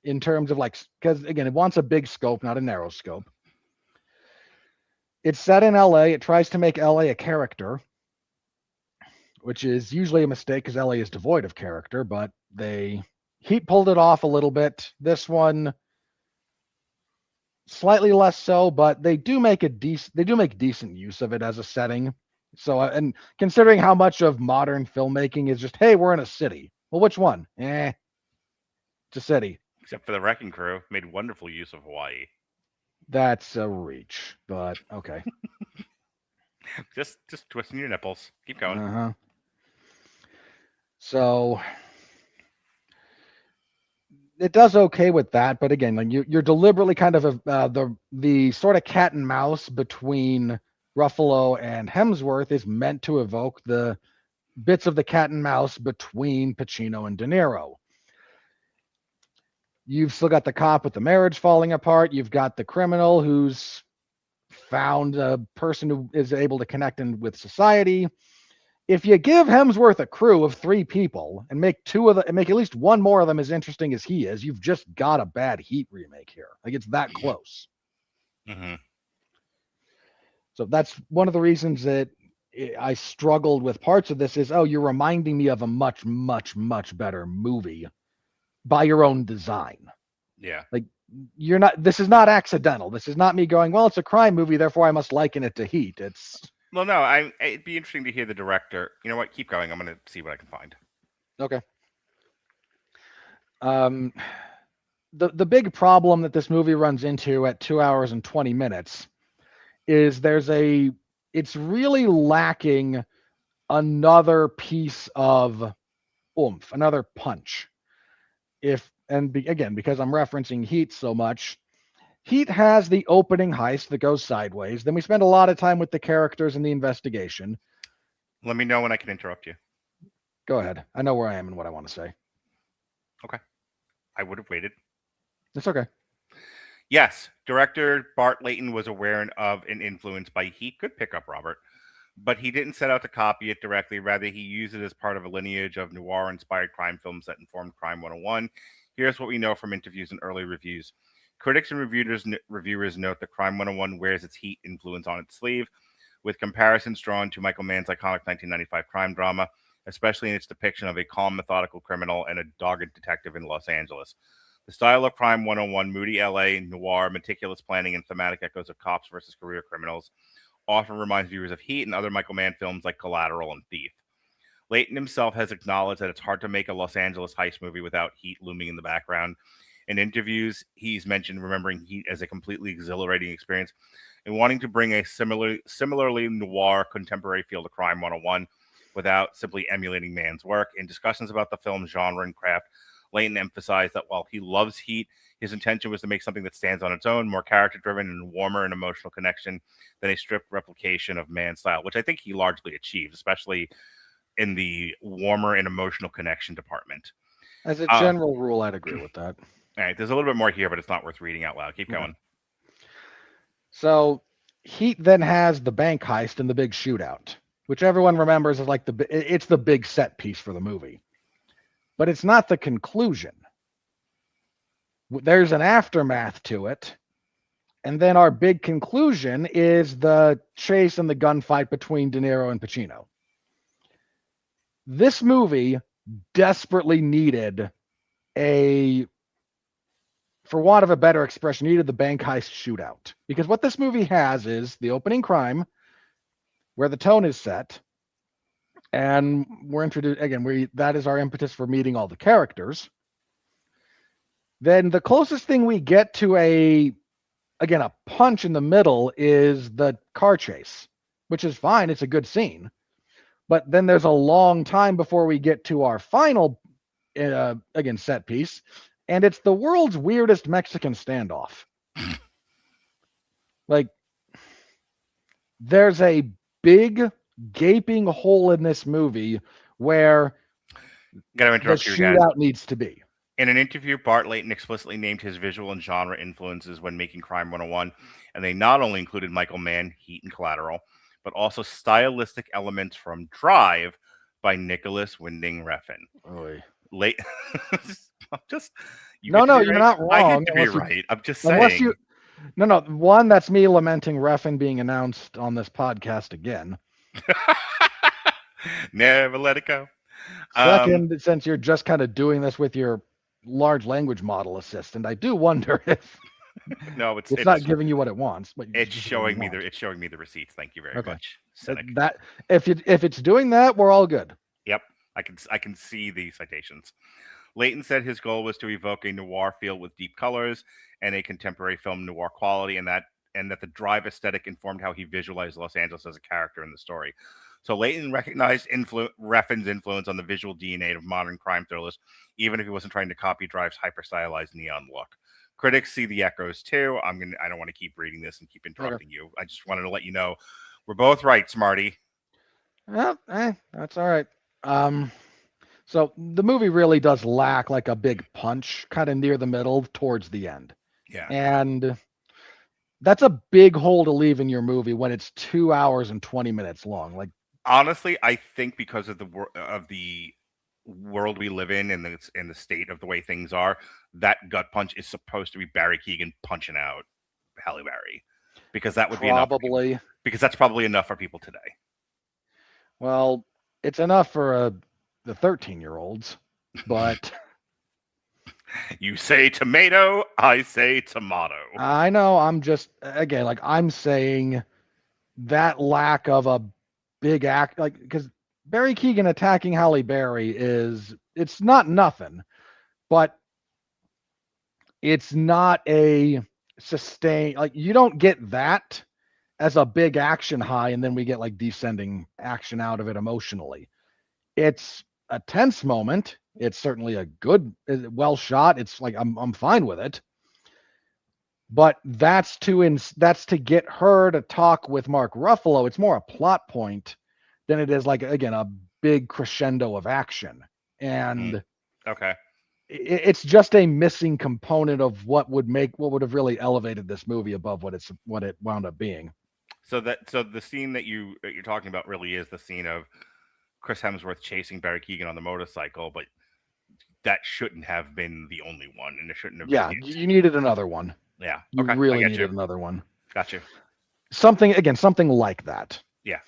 in terms of like, because again, it wants a big scope, not a narrow scope. It's set in LA. It tries to make LA a character, which is usually a mistake because LA is devoid of character, but Heat pulled it off a little bit. This one slightly less so, but they do make decent use of it as a setting. So, and considering how much of modern filmmaking is just, hey, we're in a city. Well, which one? It's a city. Except for the Wrecking Crew, made wonderful use of Hawaii. That's a reach, but okay. just twisting your nipples. Keep going. Uh-huh. So it does okay with that, but again, like you're deliberately kind of the sort of cat and mouse between Ruffalo and Hemsworth is meant to evoke the bits of the cat and mouse between Pacino and De Niro. You've still got the cop with the marriage falling apart. You've got the criminal who's found a person who is able to connect in with society. If you give Hemsworth a crew of 3 people and make at least one more of them as interesting as he is, you've just got a bad Heat remake here. Like it's that close. Mm-hmm. So that's one of the reasons that I struggled with parts of this is, you're reminding me of a much, much, much better movie by your own design. Yeah. Like this is not accidental. This is not me going, well, it's a crime movie, therefore I must liken it to Heat. Well, no, it'd be interesting to hear the director. You know what? Keep going. I'm going to see what I can find. Okay. The big problem that this movie runs into at 2 hours and 20 minutes is it's really lacking another piece of oomph, another punch. Again, because I'm referencing Heat so much, Heat has the opening heist that goes sideways. Then we spend a lot of time with the characters and the investigation. Let me know when I can interrupt you. Go ahead. I know where I am and what I want to say. Okay. I would have waited. It's okay. Yes, director Bart Layton was aware of and influenced by Heat. Good pickup, Robert. But he didn't set out to copy it directly. Rather, he used it as part of a lineage of noir-inspired crime films that informed Crime 101. Here's what we know from interviews and early reviews. Critics and reviewers note that Crime 101 wears its Heat influence on its sleeve, with comparisons drawn to Michael Mann's iconic 1995 crime drama, especially in its depiction of a calm, methodical criminal and a dogged detective in Los Angeles. The style of Crime 101, moody LA, noir, meticulous planning, and thematic echoes of cops versus career criminals often reminds viewers of Heat and other Michael Mann films like Collateral and Thief. Layton himself has acknowledged that it's hard to make a Los Angeles heist movie without Heat looming in the background. In interviews, he's mentioned remembering Heat as a completely exhilarating experience. in wanting to bring a similarly noir contemporary feel to Crime 101 without simply emulating Mann's work. In discussions about the film's genre and craft, Layton emphasized that while he loves Heat, his intention was to make something that stands on its own, more character-driven and warmer in emotional connection than a strict replication of Mann's style, which I think he largely achieved, especially in the warmer and emotional connection department. As a general rule, I'd agree with that. All right, there's a little bit more here, but it's not worth reading out loud. Keep going. So Heat then has the bank heist and the big shootout, which everyone remembers as like it's the big set piece for the movie. But it's not the conclusion. There's an aftermath to it. And then our big conclusion is the chase and the gunfight between De Niro and Pacino. This movie desperately needed for want of a better expression, needed the bank heist shootout. Because what this movie has is the opening crime, where the tone is set, and we're introduced again. That is our impetus for meeting all the characters. Then the closest thing we get to a punch in the middle is the car chase, which is fine. It's a good scene. But then there's a long time before we get to our final, set piece, and it's the world's weirdest Mexican standoff. Like, there's a big gaping hole in this movie where the shootout needs to be. In an interview, Bart Layton explicitly named his visual and genre influences when making Crime 101, and they not only included Michael Mann, Heat, and Collateral, but also stylistic elements from Drive by Nicholas Winding Refn. You're not wrong. I get to be right. I'm just saying. One, that's me lamenting Refn being announced on this podcast again. Never let it go. Second, since you're just kind of doing this with your large language model assistant, I do wonder if it's not giving you what it wants, but it's showing me the receipts. Thank you very much. Cynic. That if it's doing that, we're all good. Yep, I can see the citations. Layton said his goal was to evoke a noir feel with deep colors and a contemporary film noir quality, and that the Drive aesthetic informed how he visualized Los Angeles as a character in the story. So Layton recognized Refn's influence on the visual DNA of modern crime thrillers, even if he wasn't trying to copy Drive's hyper-stylized neon look. Critics see the echoes too. I don't want to keep reading this and keep interrupting you. I just wanted to let you know we're both right, Smarty. Well, that's all right. So the movie really does lack like a big punch kind of near the middle towards the end. Yeah. And that's a big hole to leave in your movie when it's 2 hours and 20 minutes long. Like, honestly, I think because of the world we live in and the state of the way things are, that gut punch is supposed to be Barry Keoghan punching out Halle Berry, because that would be enough. Probably because that's probably enough for people today. Well, it's enough for the 13-year-olds, but you say tomato, I say tomato. I know. I'm just I'm saying that lack of a big act, like, because Barry Keoghan attacking Halle Berry it's not nothing, but it's not a sustained, like, you don't get that as a big action high and then we get like descending action out of it emotionally. It's a tense moment. It's certainly a good, well shot. It's like I'm fine with it, but that's to get her to talk with Mark Ruffalo. It's more a plot point than it is like, again, a big crescendo of action. And it's just a missing component of what would have really elevated this movie above what it wound up being. So the scene that you're talking about really is the scene of Chris Hemsworth chasing Barry Keoghan on the motorcycle, but that shouldn't have been the only one, and it shouldn't have. Yeah, you needed another one. Yeah, you really needed another one. Got you. Something like that. Yeah.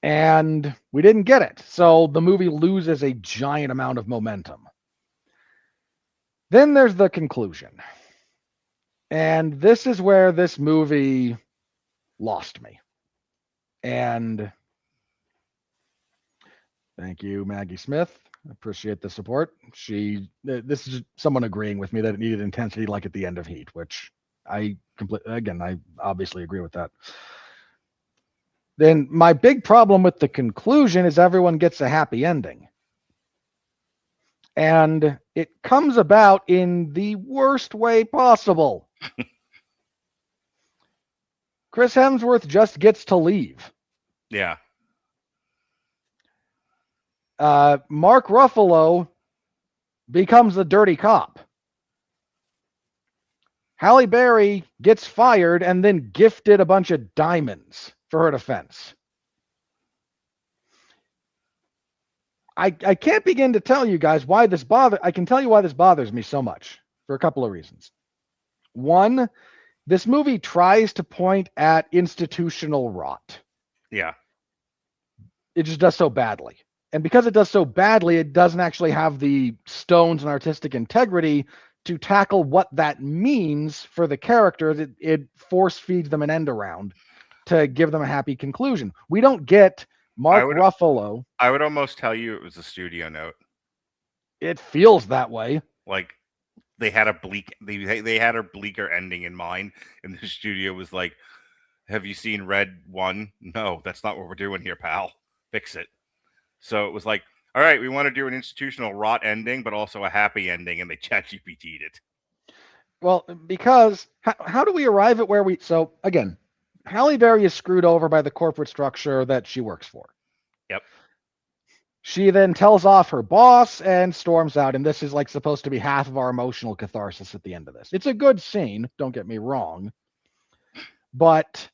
And we didn't get it, so the movie loses a giant amount of momentum. Then there's the conclusion, and this is where this movie lost me. And thank you, Maggie Smith. I appreciate the support. This is someone agreeing with me that it needed intensity like at the end of Heat, which I obviously agree with that. Then my big problem with the conclusion is everyone gets a happy ending. And it comes about in the worst way possible. Chris Hemsworth just gets to leave. Yeah. Mark Ruffalo becomes a dirty cop. Halle Berry gets fired and then gifted a bunch of diamonds for her defense. I can't begin to tell you guys why this I can tell you why this bothers me so much for a couple of reasons. One, this movie tries to point at institutional rot. Yeah. It just does so badly. And because it does so badly, it doesn't actually have the stones and artistic integrity to tackle what that means for the characters. It force feeds them an end around to give them a happy conclusion. We don't get Mark Ruffalo. I would almost tell you it was a studio note. It feels that way. Like they had a bleaker ending in mind, and the studio was like, "Have you seen Red 1? No, that's not what we're doing here, pal. Fix it." So it was like, all right, we want to do an institutional rot ending, but also a happy ending, and they ChatGPT'd it. Well, because how do we arrive at where we... So, again, Halle Berry is screwed over by the corporate structure that she works for. Yep. She then tells off her boss and storms out, and this is like supposed to be half of our emotional catharsis at the end of this. It's a good scene, don't get me wrong, but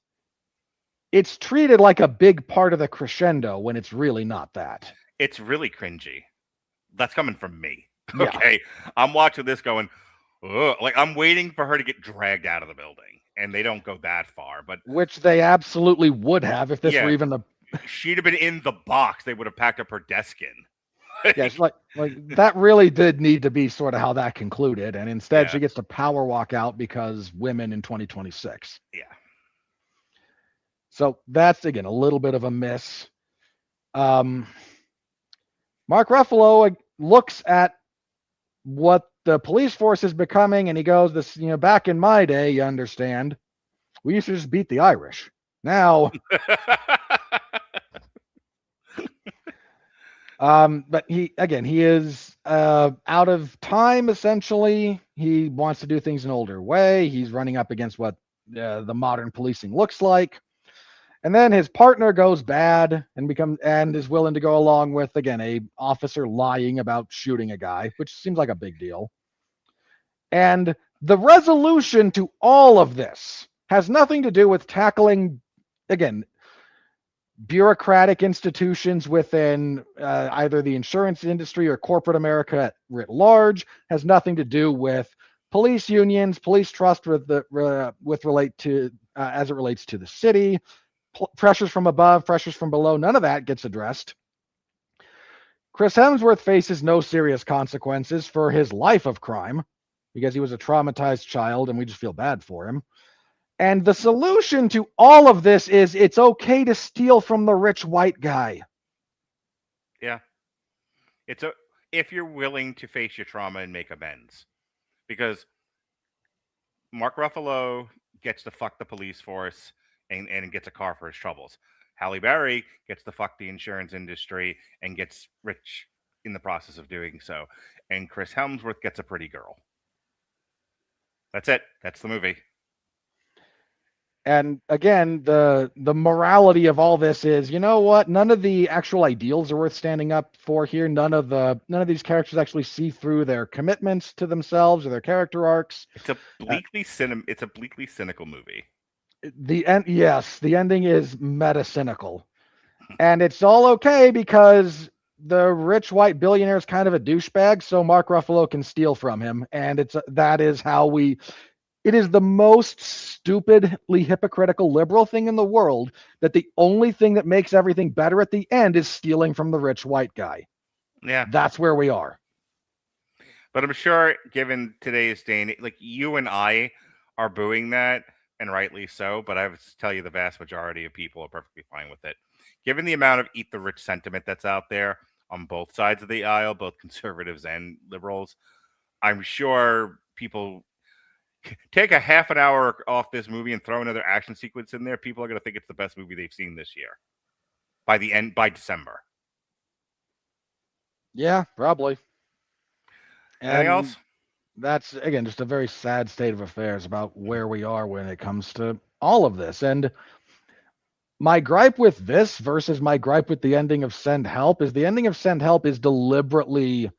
it's treated like a big part of the crescendo when it's really not that. It's really cringy. That's coming from me. Yeah. Okay. I'm watching this going, ugh. Like I'm waiting for her to get dragged out of the building, and they don't go that far, but which they absolutely would have if this were even the... She'd have been in the box. They would have packed up her desk in. Yeah, it's like that really did need to be sort of how that concluded, and instead she gets to power walk out because women in 2026. Yeah. So that's, again, a little bit of a miss. Mark Ruffalo looks at what the police force is becoming, and he goes, "This, back in my day, you understand, we used to just beat the Irish. Now..." But he is out of time, essentially. He wants to do things an older way. He's running up against what the modern policing looks like. And then his partner goes bad and is willing to go along with, again, a officer lying about shooting a guy, which seems like a big deal. And the resolution to all of this has nothing to do with tackling, again, bureaucratic institutions within either the insurance industry or corporate America writ large. Has nothing to do with police unions, police trust as it relates to the city. Pressures from above, pressures from below, none of that gets addressed. Chris Hemsworth faces no serious consequences for his life of crime because he was a traumatized child, and we just feel bad for him. And the solution to all of this is it's okay to steal from the rich white guy. Yeah. If you're willing to face your trauma and make amends. Because Mark Ruffalo gets to fuck the police force and gets a car for his troubles. Halle Berry gets to fuck the insurance industry and gets rich in the process of doing so. And Chris Hemsworth gets a pretty girl. That's it. That's the movie. And again, the morality of all this is, you know what? None of the actual ideals are worth standing up for here. None of these characters actually see through their commitments to themselves or their character arcs. It's a bleakly cynical movie. The ending is meta-cynical. And it's all okay because the rich white billionaire is kind of a douchebag, so Mark Ruffalo can steal from him. And it is the most stupidly hypocritical liberal thing in the world that the only thing that makes everything better at the end is stealing from the rich white guy. Yeah. That's where we are. But I'm sure, given today's day and like you and I are booing that, and rightly so, but I have to tell you the vast majority of people are perfectly fine with it. Given the amount of eat the rich sentiment that's out there on both sides of the aisle, both conservatives and liberals, I'm sure people take a half an hour off this movie and throw another action sequence in there, people are going to think it's the best movie they've seen this year. By December. Yeah, probably. Anything else? That's, again, just a very sad state of affairs about where we are when it comes to all of this. And my gripe with this versus my gripe with the ending of Send Help is the ending of Send Help is deliberately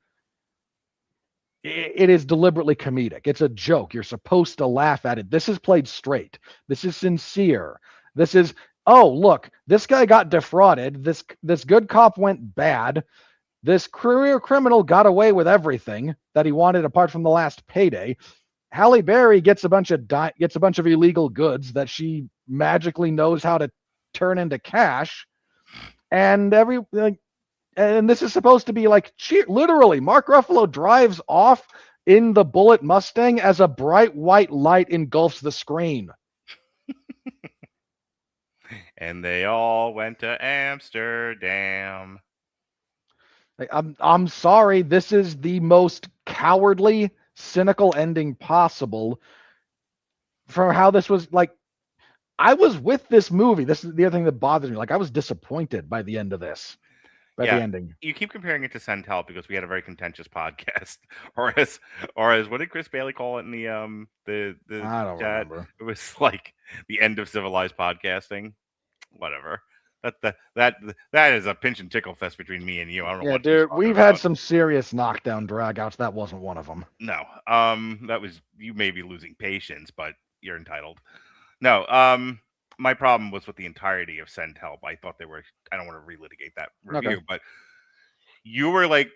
comedic. It's a joke. You're supposed to laugh at it. This is played straight. This is sincere. This is, oh, look, this guy got defrauded. This good cop went bad. This career criminal got away with everything that he wanted apart from the last payday. Halle Berry gets a bunch of illegal goods that she magically knows how to turn into cash. And this is supposed to be like cheer. Literally, Mark Ruffalo drives off in the Bullet Mustang as a bright white light engulfs the screen. And they all went to Amsterdam. I'm sorry. This is the most cowardly, cynical ending possible for how this was like. I was with this movie. This is the other thing that bothers me. Like, I was disappointed by the end of this. The ending. You keep comparing it to Send Help because we had a very contentious podcast, or as what did Chris Bailey call it in the I don't chat? remember. It was like the end of civilized podcasting. Whatever. That is a pinch and tickle fest between me and you. I don't know. Yeah, what dude, we've had some serious knockdown dragouts. That wasn't one of them. No. That was, you may be losing patience, but you're entitled. No. My problem was with the entirety of Send Help. I thought they were. I don't want to relitigate that review, but you were like,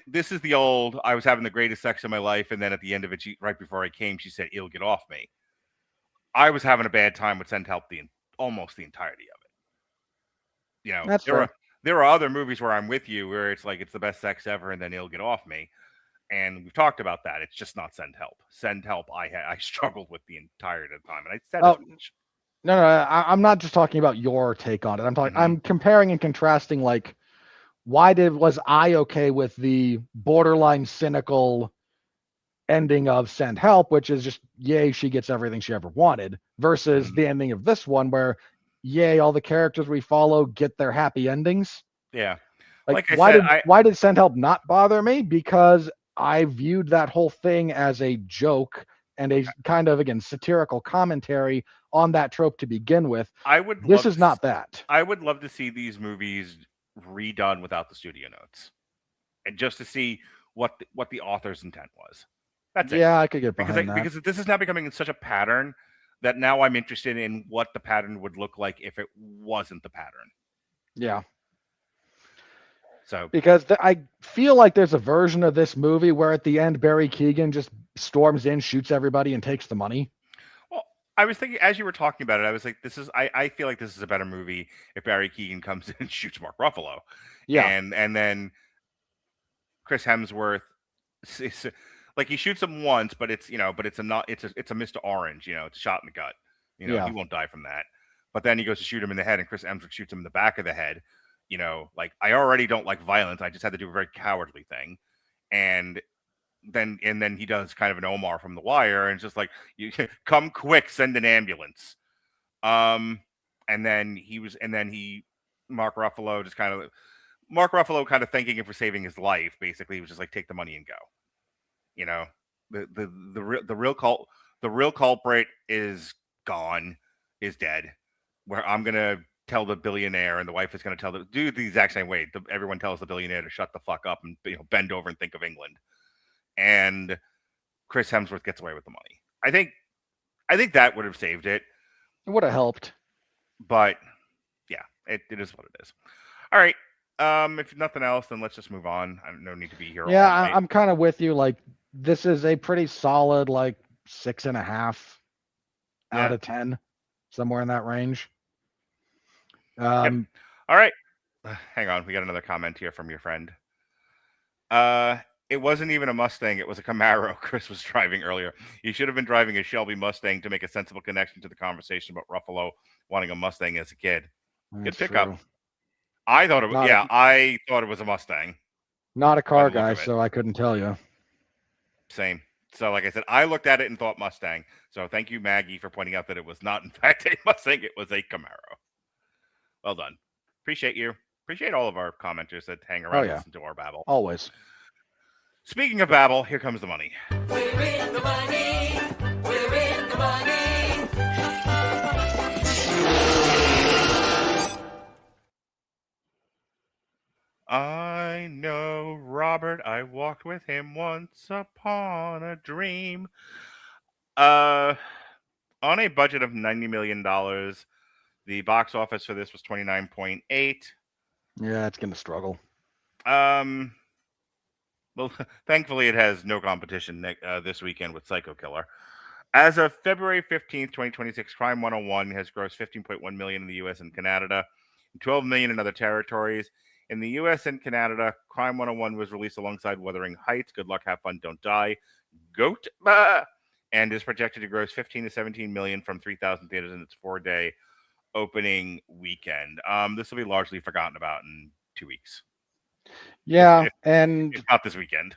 "This is the old." I was having the greatest sex of my life, and then at the end of it, right before I came, she said, "It'll get off me." I was having a bad time with Send Help almost the entirety of it. You know, That's there are other movies where I'm with you, where it's like it's the best sex ever, and then it'll get off me. And we've talked about that. It's just not Send Help. Send Help, I struggled with the entirety of the time, and I said as much. No, I'm not just talking about your take on it. I'm talking. I'm comparing and contrasting. Like, was I okay with the borderline cynical ending of Send Help, which is just yay, she gets everything she ever wanted, versus the ending of this one where yay, all the characters we follow get their happy endings. Yeah. Like why did Send Help not bother me? Because I viewed that whole thing as a joke and a kind of, again, satirical commentary on that trope to begin with. This is not that. I would love to see these movies redone without the studio notes, and just to see what the author's intent was. That's it. Yeah, I could get behind that. Because this is now becoming such a pattern that now I'm interested in what the pattern would look like if it wasn't the pattern. Yeah. So because I feel like there's a version of this movie where at the end Barry Keoghan just storms in, shoots everybody, and takes the money. Well, I was thinking as you were talking about it, I was like, I feel like this is a better movie if Barry Keoghan comes in and shoots Mark Ruffalo. Yeah. And then Chris Hemsworth, like he shoots him once, but it's a Mr. Orange, it's a shot in the gut. He won't die from that. But then he goes to shoot him in the head, and Chris Hemsworth shoots him in the back of the head. Like I already don't like violence. I just had to do a very cowardly thing. And then he does kind of an Omar from The Wire, and it's just like, you come quick, send an ambulance. And then Mark Ruffalo kind of thanking him for saving his life. Basically, he was just like, take the money and go. The real culprit is gone, is dead. Where I'm gonna tell the billionaire, and the wife is going to tell the exact same way. Everyone tells the billionaire to shut the fuck up and bend over and think of England. And Chris Hemsworth gets away with the money. I think that would have saved it. It would have helped. But yeah, it is what it is. All right. If nothing else, then let's just move on. I don't no need to be here. Yeah, I'm kind of with you. Like, this is a pretty solid 6.5 out of 10, somewhere in that range. Yep. All right. Hang on. We got another comment here from your friend. It wasn't even a Mustang. It was a Camaro Chris was driving earlier. He should have been driving a Shelby Mustang to make a sensible connection to the conversation about Ruffalo wanting a Mustang as a kid. Good pickup. True. I thought it was, I thought it was a Mustang. Not a car guy, so I couldn't tell you. Same. So, like I said, I looked at it and thought Mustang. So, thank you, Maggie, for pointing out that it was not, in fact, a Mustang. It was a Camaro. Well done. Appreciate you. Appreciate all of our commenters that hang around and listen to our babble. Always. Speaking of babble, here comes the money. We're in the money. We're in the money. I know Robert. I walked with him once upon a dream. On a budget of $90 million, the box office for this was 29.8. Yeah, it's gonna struggle. Well, thankfully, it has no competition this weekend with Psycho Killer. As of February 15th, 2026, Crime 101 has grossed $15.1 million in the U.S. and Canada, and $12 million in other territories. In the U.S. and Canada, Crime 101 was released alongside Wuthering Heights, Good Luck, Have Fun, Don't Die, Goat, and is projected to gross 15 to 17 million from 3,000 theaters in its 4-day opening weekend. This will be largely forgotten about in 2 weeks. Yeah, and If not this weekend.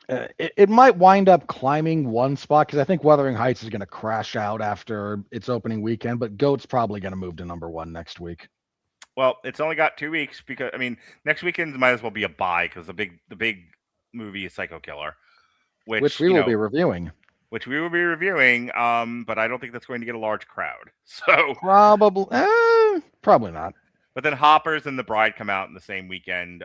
it might wind up climbing one spot because I think Wuthering Heights is going to crash out after its opening weekend, but Goat's probably going to move to number one next week. Well, it's only got 2 weeks because next weekend might as well be a bye because the big movie is Psycho Killer, which we will be reviewing. Which we will be reviewing, but I don't think that's going to get a large crowd. So probably not. But then Hoppers and The Bride come out in the same weekend.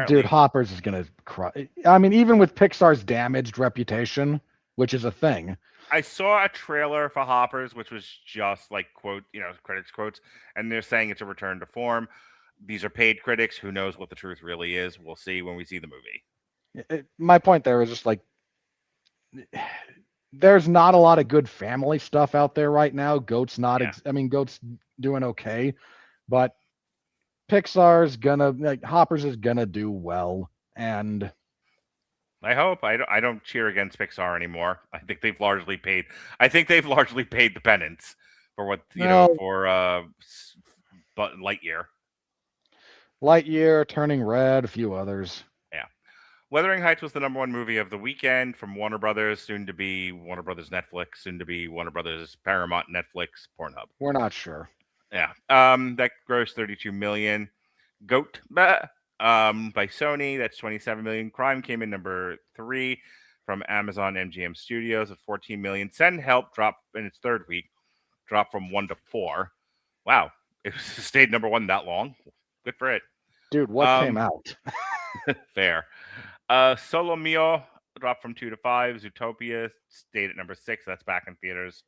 Dude, Hoppers is gonna cry. I mean, even with Pixar's damaged reputation, which is a thing. I saw a trailer for Hoppers, which was just like critics quotes, and they're saying it's a return to form. These are paid critics. Who knows what the truth really is? We'll see when we see the movie. My point there is just like, there's not a lot of good family stuff out there right now. Goat's not. Yeah. Goat's doing okay, but Pixar's Hoppers is gonna do well, and I hope. I don't cheer against Pixar anymore. I think they've largely paid. The penance for what but Lightyear, Turning Red, a few others. Yeah. Wuthering Heights was the number one movie of the weekend from Warner Brothers, soon to be Warner Brothers Netflix, soon to be Warner Brothers Paramount Netflix Pornhub. We're not sure. Yeah. That grossed $32 million. Goat by Sony, that's $27 million. Crime came in number 3 from Amazon MGM Studios at $14 million. Send Help dropped in its third week, dropped from 1 to 4. Wow. It stayed number 1 that long. Good for it. Dude, what came out? Fair. Solo Mio dropped from 2 to 5. Zootopia stayed at number 6. That's back in theaters.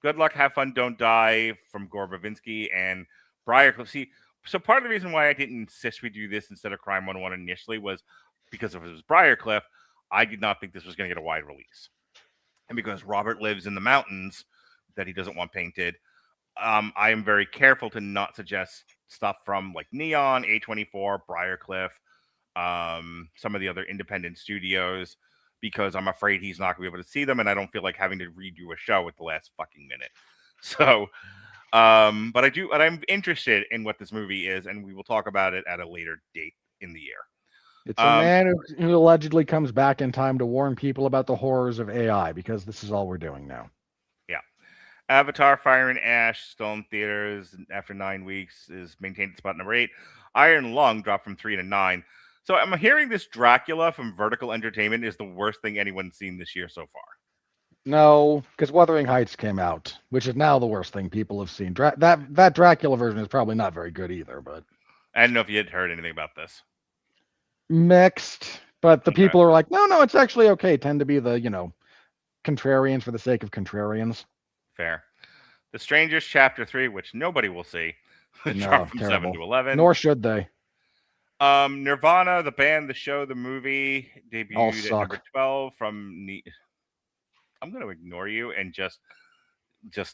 Good Luck, Have Fun, Don't Die from Gore Verbinski and Briarcliff. See, so part of the reason why I didn't insist we do this instead of Crime 101 initially was because if it was Briarcliff, I did not think this was going to get a wide release. And because Robert lives in the mountains that he doesn't want painted, I am very careful to not suggest stuff from like Neon, A24, Briarcliff, some of the other independent studios, because I'm afraid he's not going to be able to see them, and I don't feel like having to redo a show at the last fucking minute. So, but I'm interested in what this movie is, and we will talk about it at a later date in the year. It's a man who allegedly comes back in time to warn people about the horrors of AI, because this is all we're doing now. Yeah. Avatar, Fire and Ash, still in theaters after 9 weeks, is maintained at spot number 8. Iron Lung dropped from 3 to 9. So I'm hearing this Dracula from Vertical Entertainment is the worst thing anyone's seen this year so far. No, because Wuthering Heights came out, which is now the worst thing people have seen. That Dracula version is probably not very good either, but I don't know if you had heard anything about this. Mixed, but the people are like, no, it's actually okay. Tend to be the, contrarians for the sake of contrarians. Fair. The Strangers Chapter 3, which nobody will see, dropped from 7 to 11. Nor should they. Nirvana, the band, the show, the movie, debuted at number 12 from... I'm going to ignore you and just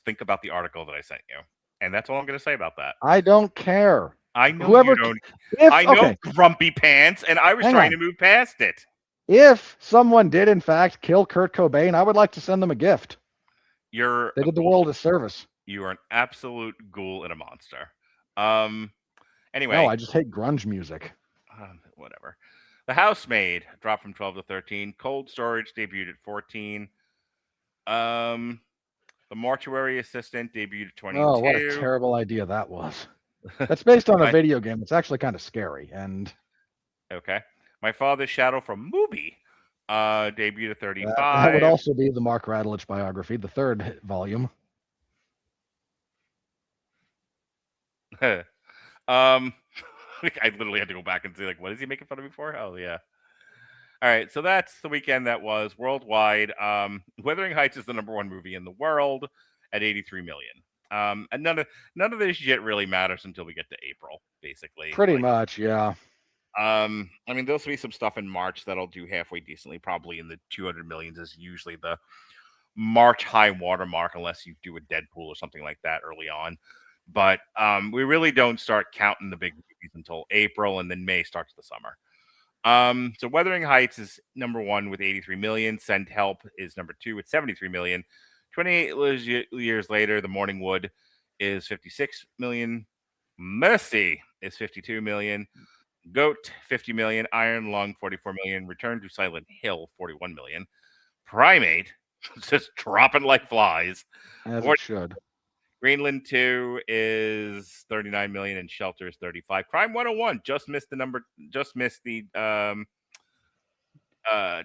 think about the article that I sent you. And that's all I'm going to say about that. I don't care. I know you don't. I know, Grumpy Pants, and I was trying to move past it. If someone did, in fact, kill Kurt Cobain, I would like to send them a gift. They did the world a service. You are an absolute ghoul and a monster. Anyway. No, I just hate grunge music. Whatever. The Housemaid dropped from 12 to 13. Cold Storage debuted at 14. The Mortuary Assistant debuted at 22. Oh, what a terrible idea that was. That's based on a video game. It's actually kind of scary. And okay. My Father's Shadow from Mubi debuted at 35. that would also be the Mark Radulich biography, the third volume. I literally had to go back and see, like, what is he making fun of me for? Oh, yeah. All right, so that's the weekend that was worldwide. Wuthering Heights is the #1 movie in the world at 83 million. And none of this shit really matters until we get to April, basically. Pretty much, yeah. I mean, there'll be some stuff in March that'll do halfway decently. Probably in the 200 millions is usually the March high watermark, unless you do a Deadpool or something like that early on. But we really don't start counting the big movies until April, and then May starts the summer. So Wuthering Heights is #1 with 83 million. Send Help is #2 with 73 million. 28 years later, The Morning Wood is 56 million. Mercy is 52 million. Goat, 50 million. Iron Lung, 44 million. Return to Silent Hill, 41 million. Primate, just dropping like flies. As it should. Greenland 2 is 39 million, and Shelter is 35. Crime 101 just missed the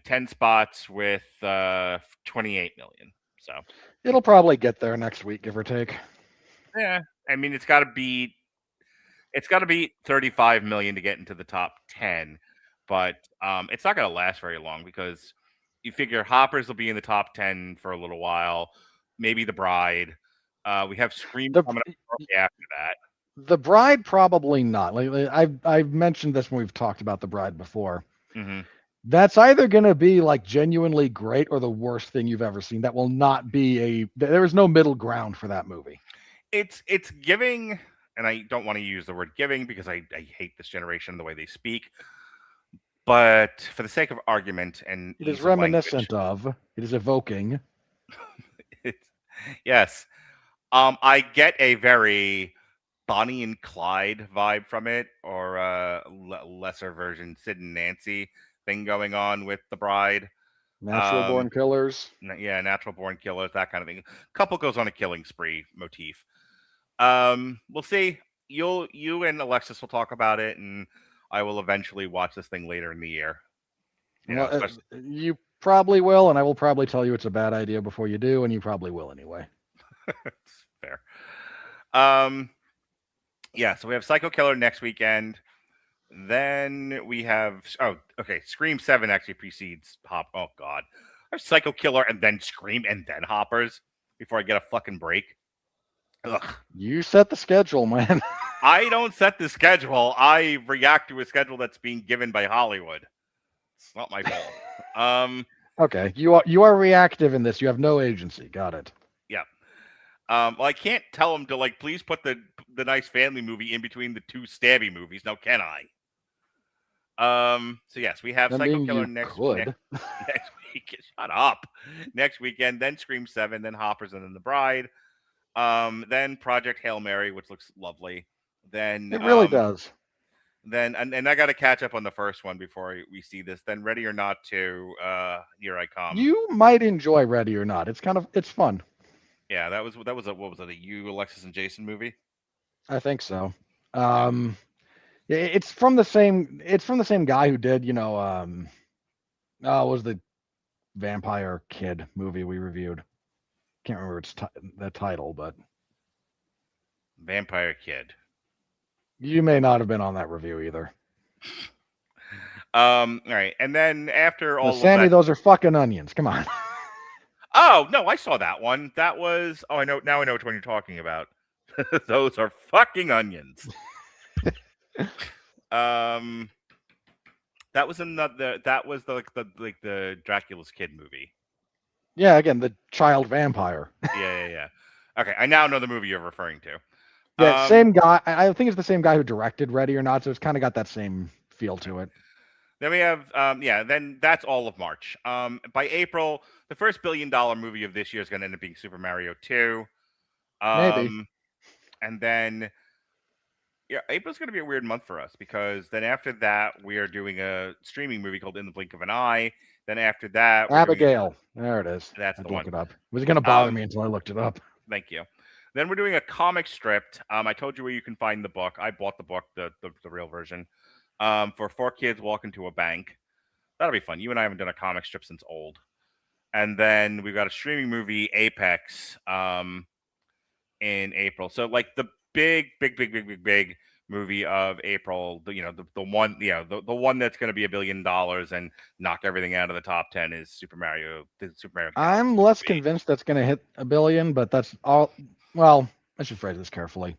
10 spots with 28 million. So it'll probably get there next week, give or take. Yeah, I mean, it's got to beat 35 million to get into the top 10, but it's not going to last very long, because you figure Hoppers will be in the top 10 for a little while, maybe The Bride. We have Scream coming up after that. The Bride, probably not. I've mentioned this when we've talked about The Bride before. Mm-hmm. That's either going to be like genuinely great or the worst thing you've ever seen. That will not be there is no middle ground for that movie. It's giving, and I don't want to use the word giving because I hate this generation, the way they speak. But for the sake of argument, and it is reminiscent of, it is evoking. Yes. I get a very Bonnie and Clyde vibe from it, or a lesser version Sid and Nancy thing going on with The Bride. Natural born killers. Yeah, natural born killers, that kind of thing. Couple goes on a killing spree motif. We'll see. You and Alexis will talk about it, and I will eventually watch this thing later in the year. You probably will, and I will probably tell you it's a bad idea before you do, and you probably will anyway. Fair. Yeah, so we have Psycho Killer next weekend. Then we have Scream 7 actually precedes Hop. Oh God, I have Psycho Killer and then Scream and then Hoppers before I get a fucking break. Ugh. You set the schedule, man. I don't set the schedule. I react to a schedule that's being given by Hollywood. It's not my fault. Okay, you are reactive in this. You have no agency. Got it. Yeah. Well, I can't tell them to please put the nice family movie in between the two stabby movies. Now, can I? So yes, we have Psycho Killer next week. Shut up. Next weekend, then Scream 7, then Hoppers, and then The Bride. Then Project Hail Mary, which looks lovely. Then it really does. Then and I got to catch up on the first one before we see this. Then Ready or Not 2, Here I Come. You might enjoy Ready or Not. It's fun. Yeah, that was what was it? A you, Alexis, and Jason movie? I think so. It's from the same guy who did, was the Vampire Kid movie we reviewed. Can't remember the title, but Vampire Kid. You may not have been on that review either. All right, and then after all, Sammy, those are fucking onions. Come on. Oh no, I saw that one. That was I know now. I know which one you're talking about. Those are fucking onions. That was another. That was the Dracula's Kid movie. Yeah, again, the child vampire. Yeah. Okay, I now know the movie you're referring to. Yeah, same guy. I think it's the same guy who directed Ready or Not, so it's kind of got that same feel to it. Then we have, then that's all of March. By April, the first $1 billion movie of this year is going to end up being Super Mario 2. Maybe. And then Yeah, April's going to be a weird month for us because then after that we are doing a streaming movie called In the Blink of an Eye. Then after that, we're doing Abigail. There it is. that's I the had to look one. it up. It was going to bother Um, me until I looked it up. Thank you. Then we're doing a comic strip. I told you where you can find the book. I bought the book, the real version, for four kids walk into a bank. That'll be fun. You and I haven't done a comic strip since old. And then we've got a streaming movie, Apex, in April. So like the big movie of April, the one, the one that's going to be $1 billion and knock everything out of the top 10 is Super Mario. The Super Mario. I'm Galaxy less movie. convinced that's going to hit $1 billion, but that's all. Well, I should phrase this carefully.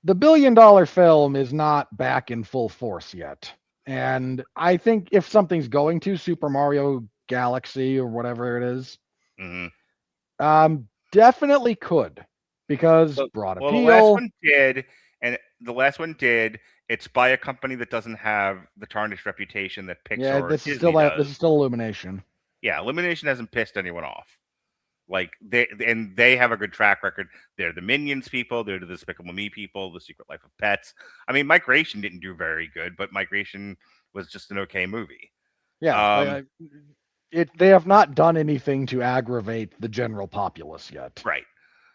The $1 billion film is not back in full force yet. And I think if something's going to Super Mario Galaxy or whatever it is, definitely could, because broad Well, the last appeal. one did, and the last one did. It's by a company that doesn't have the tarnished reputation that Pixar Yeah, or this is Disney still does. this is still Illumination. Yeah, Illumination hasn't pissed anyone off. Like they have a good track record. They're the Minions people. They're the Despicable Me people. The Secret Life of Pets. I mean, Migration didn't do very good, but Migration was just an okay movie. Yeah, they have not done anything to aggravate the general populace yet. Right.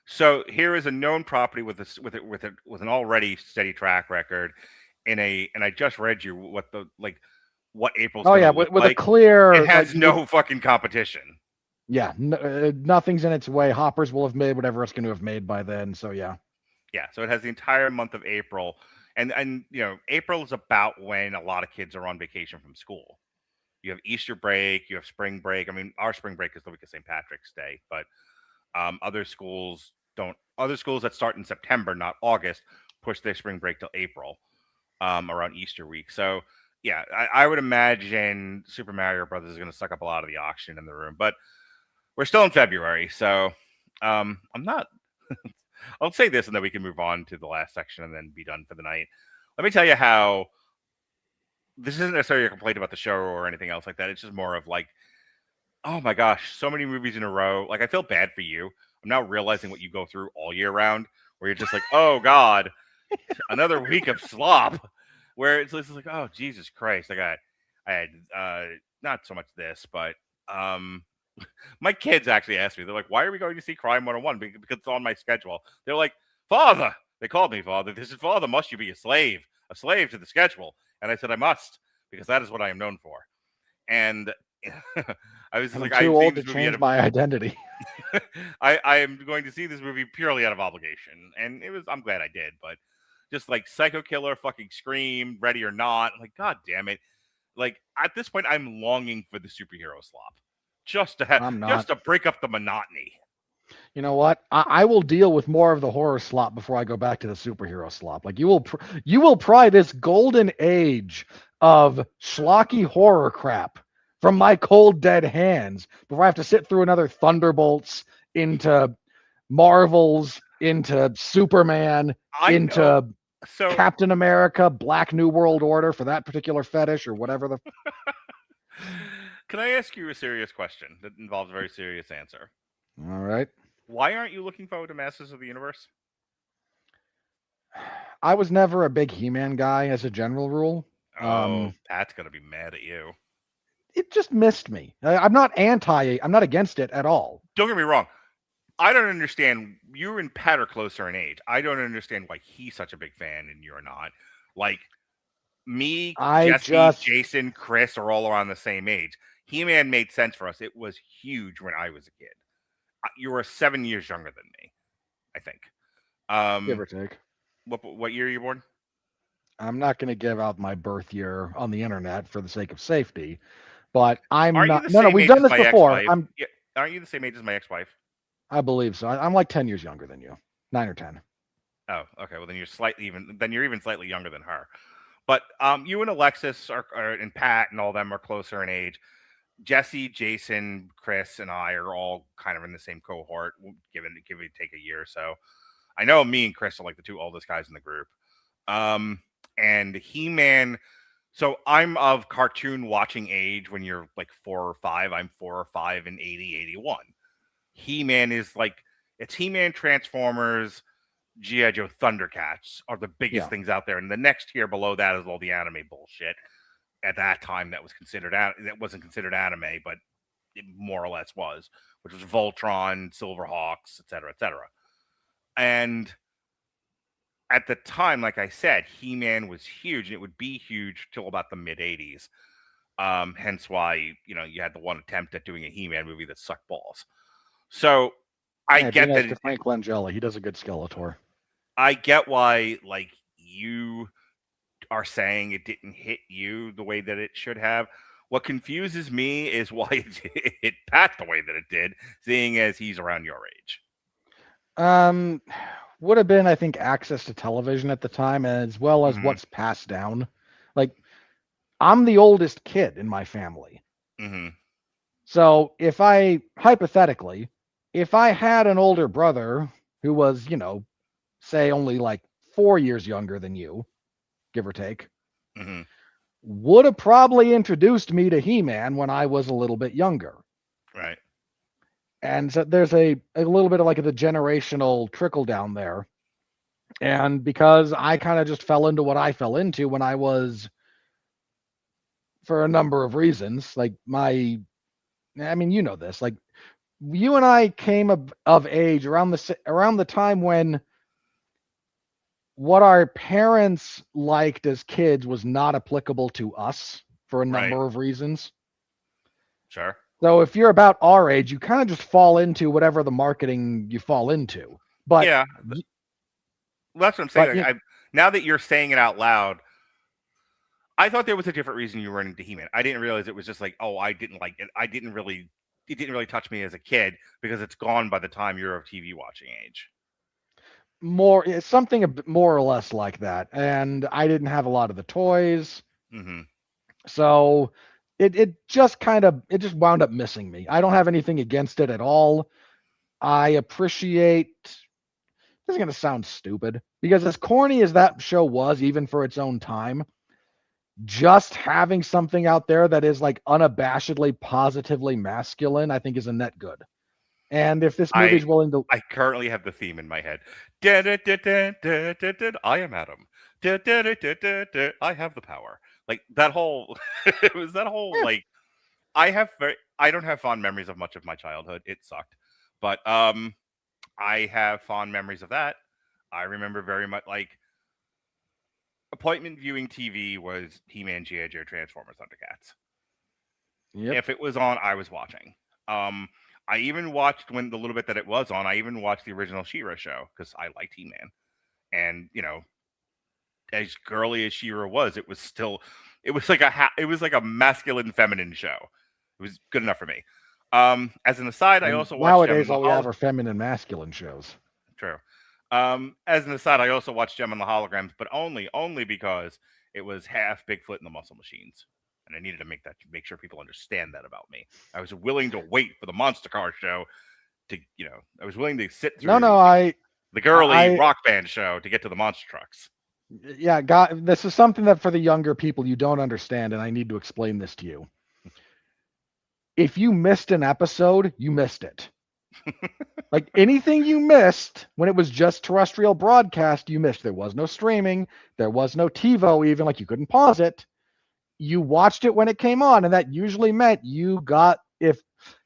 So here is a known property with an already steady track record. And I just read you what April's. Oh yeah, with a clear. It has no fucking competition. Yeah, nothing's in its way. Hoppers will have made whatever it's going to have made by then. So yeah. Yeah, so it has the entire month of April, and April is about when a lot of kids are on vacation from school. You have Easter break, you have spring break. I mean, our spring break is the week of St. Patrick's Day, but other schools don't. Other schools that start in September, not August, push their spring break till April, around Easter week. So yeah, I would imagine Super Mario Brothers is going to suck up a lot of the oxygen in the room, but we're still in February, so I'm not. I'll say this, and then we can move on to the last section and then be done for the night. Let me tell you how. This isn't necessarily a complaint about the show or anything else like that. It's just more of like, oh my gosh, so many movies in a row. Like, I feel bad for you. I'm now realizing what you go through all year round, where you're just like, oh God, another week of slop. Where it's just like, oh Jesus Christ, I had not so much this, but my kids actually asked me, they're like, why are we going to see Crime 101? Because it's on my schedule. They're like, Father, they called me Father. They said, Father, must you be a slave to the schedule? And I said, I must, because that is what I am known for. And I was like, too old to change my identity. I am going to see this movie purely out of obligation. And I'm glad I did, but just like Psycho Killer, fucking Scream, Ready or Not, I'm like, God damn it. Like, at this point, I'm longing for the superhero slop. Just to break up the monotony. You know what? I will deal with more of the horror slop before I go back to the superhero slop. Like you will pry this golden age of schlocky horror crap from my cold dead hands before I have to sit through another Thunderbolts into Marvels, into Superman, into Captain America, Black New World Order for that particular fetish or whatever the. Can I ask you a serious question that involves a very serious answer? All right. Why aren't you looking forward to Masters of the Universe? I was never a big He-Man guy as a general rule. Pat's going to be mad at you. It just missed me. I'm not against it at all. Don't get me wrong. I don't understand. You and Pat are closer in age. I don't understand why he's such a big fan and you're not. Like, me, Jesse, Jason, Chris are all around the same age. He-Man made sense for us. It was huge when I was a kid. You were 7 years younger than me, I think. Give or take. What year are you born? I'm not going to give out my birth year on the internet for the sake of safety, but I'm Aren't not. You the No, we've done this before. Aren't you the same age as my ex-wife? I believe so. I'm like 10 years younger than you, 9 or 10. Oh, okay. Well, then you're even slightly younger than her. But you and Alexis and Pat and all them are closer in age. Jesse, Jason, Chris, and I are all kind of in the same cohort. We'll give it take a year or so. I know me and Chris are like the two oldest guys in the group. And He-Man. So I'm of cartoon watching age when you're like 4 or 5. I'm 4 or 5 in 80, 81. He-Man is like, it's He-Man, Transformers, G.I. Joe Thundercats are the biggest Yeah. things out there, and the next tier below that is all the anime bullshit. At that time, that wasn't considered anime, but it more or less was, which was Voltron, Silverhawks, etc., etc. And at the time, like I said, He-Man was huge, and it would be huge till about the mid '80s. Hence why you had the one attempt at doing a He-Man movie that sucked balls. So I Yeah, get be nice that. to Frank Langella. He does a good Skeletor. I get why, like, you are saying it didn't hit you the way that it should have. What confuses me is why it hit Pat the way that it did, seeing as he's around your age. Would have been, I think, access to television at the time, as well as Mhm. what's passed down. Like, I'm the oldest kid in my family. Mm-hmm. So if I, hypothetically, if I had an older brother who was, say only like 4 years younger than you, give or take, Mm-hmm. would have probably introduced me to He-Man when I was a little bit younger. Right. And so there's a little bit of like the generational trickle down there. And because I kind of just fell into what I fell into when I was, for a number of reasons, like you know this, like you and I came of age around the time when what our parents liked as kids was not applicable to us for a number of reasons. Sure. So if you're about our age, you kind of just fall into whatever the marketing you fall into. But Yeah. Well, that's what I'm saying. Like, now that you're saying it out loud, I thought there was a different reason you were into He-Man. I didn't realize it was just like, oh, I didn't like it. It didn't really touch me as a kid because it's gone by the time you're of TV watching age. It's something more or less like that. And I didn't have a lot of the toys. Mm-hmm. So it just wound up missing me. I don't have anything against it at all. I appreciate, this is going to sound stupid, because as corny as that show was, even for its own time, just having something out there that is like unabashedly positively masculine, I think is a net good. And if this movie's willing to, I currently have the theme in my head. I am Adam. I have the power. Like that whole, it was that whole like. I don't have fond memories of much of my childhood. It sucked, but I have fond memories of that. I remember very much like appointment viewing TV was He-Man, G.I. Joe, Transformers, Thundercats. Yep. If it was on, I was watching. I even watched when the little bit that it was on. I even watched the original She-Ra show because I liked He-Man, and as girly as She-Ra was, it was like a masculine feminine show. It was good enough for me. As an aside, I also watched nowadays all we have are feminine masculine shows. True. As an aside, I also watched Gem and the Holograms, but only because it was half Bigfoot and the Muscle Machines, and I needed to make sure people understand that about me. I was willing to wait for the Monster Car show to, I was willing to sit through the girly rock band show to get to the monster trucks. Yeah, God, this is something that for the younger people you don't understand, and I need to explain this to you. If you missed an episode, you missed it. Like anything you missed when it was just terrestrial broadcast, you missed. There was no streaming. There was no TiVo even, like you couldn't pause it. You watched it when it came on, and that usually meant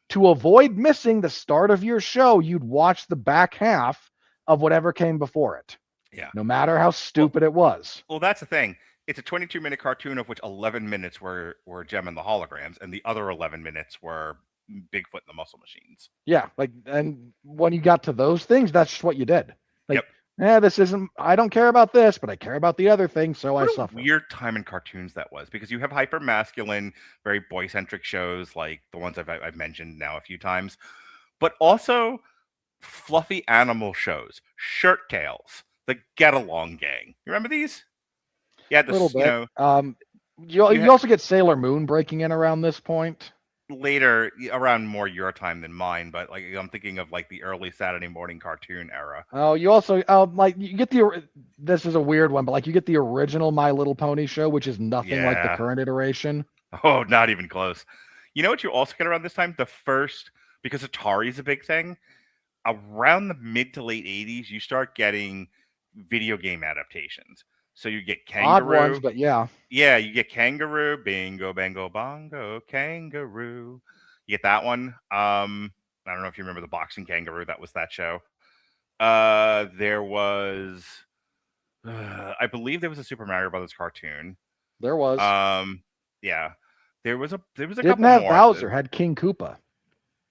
to avoid missing the start of your show, you'd watch the back half of whatever came before it. Yeah. No matter how stupid it was. Well, that's the thing. It's a 22-minute cartoon of which 11 minutes were Gem and the Holograms, and the other 11 minutes were Bigfoot and the Muscle Machines. Yeah, and when you got to those things, that's just what you did. Like, I don't care about this, but I care about the other thing, so I suffer. Weird time in cartoons that was, because you have hyper masculine, very boy-centric shows like the ones I've mentioned now a few times, but also fluffy animal shows, Shirt Tales, the Get Along Gang. You remember these? Yeah, a little bit. You also get Sailor Moon breaking in around this point. Later, around more your time than mine, but like I'm thinking of like the early Saturday morning cartoon era. Oh, you also you get this is a weird one, but like you get the original My Little Pony show, which is nothing like the current iteration. Oh, not even close. You know what you also get around this time? Because Atari's a big thing. Around the mid to late 80s, you start getting video game adaptations. So you get Odd Kangaroo. ones, but yeah. Yeah, you get Kangaroo, Bingo, Bango, Bongo, Kangaroo. You get that one. I don't know if you remember the boxing Kangaroo. That was that show. There was, I believe there was a Super Mario Brothers cartoon. There was. Yeah, there was a Didn't couple have more. Bowser, had King Koopa.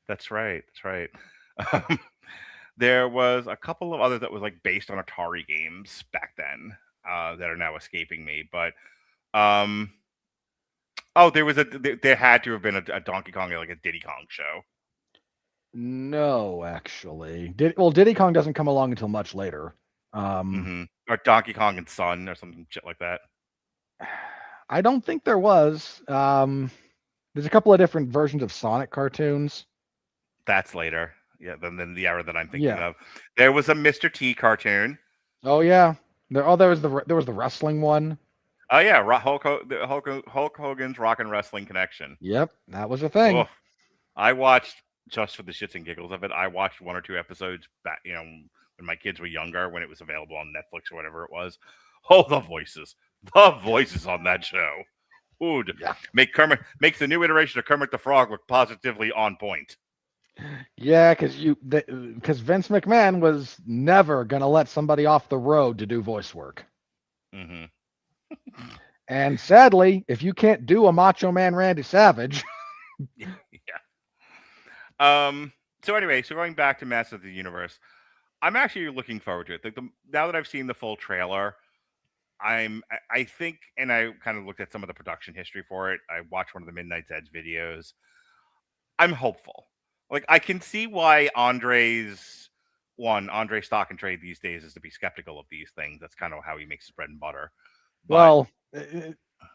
That's right. That's right. There was a couple of others that was like based on Atari games back then that are now escaping me. But there had to have been a Donkey Kong, like a Diddy Kong show. No, actually. Diddy Kong doesn't come along until much later. Or Donkey Kong and Son or something shit like that. I don't think there was. There's a couple of different versions of Sonic cartoons. That's later. Yeah, than the era that I'm thinking Yeah. of. There was a Mr. T cartoon. Oh yeah. There was the wrestling one. Oh yeah, Hulk Hogan's Rock and Wrestling Connection. Yep, that was a thing. Oh, I watched, just for the shits and giggles of it, I watched 1 or 2 episodes back, when my kids were younger, when it was available on Netflix or whatever it was. Oh, the voices on that show. Ooh, Yeah. makes the new iteration of Kermit the Frog look positively on point. Yeah, because Vince McMahon was never gonna let somebody off the road to do voice work. Mm-hmm. And sadly, if you can't do a Macho Man Randy Savage, Yeah. So anyway, going back to Masters of the Universe, I'm actually looking forward to it. Now that I've seen the full trailer, I think, and I kind of looked at some of the production history for it. I watched one of the Midnight's Edge videos. I'm hopeful. Like, I can see why Andre Stock and Trade these days is to be skeptical of these things. That's kind of how he makes his bread and butter. But, well,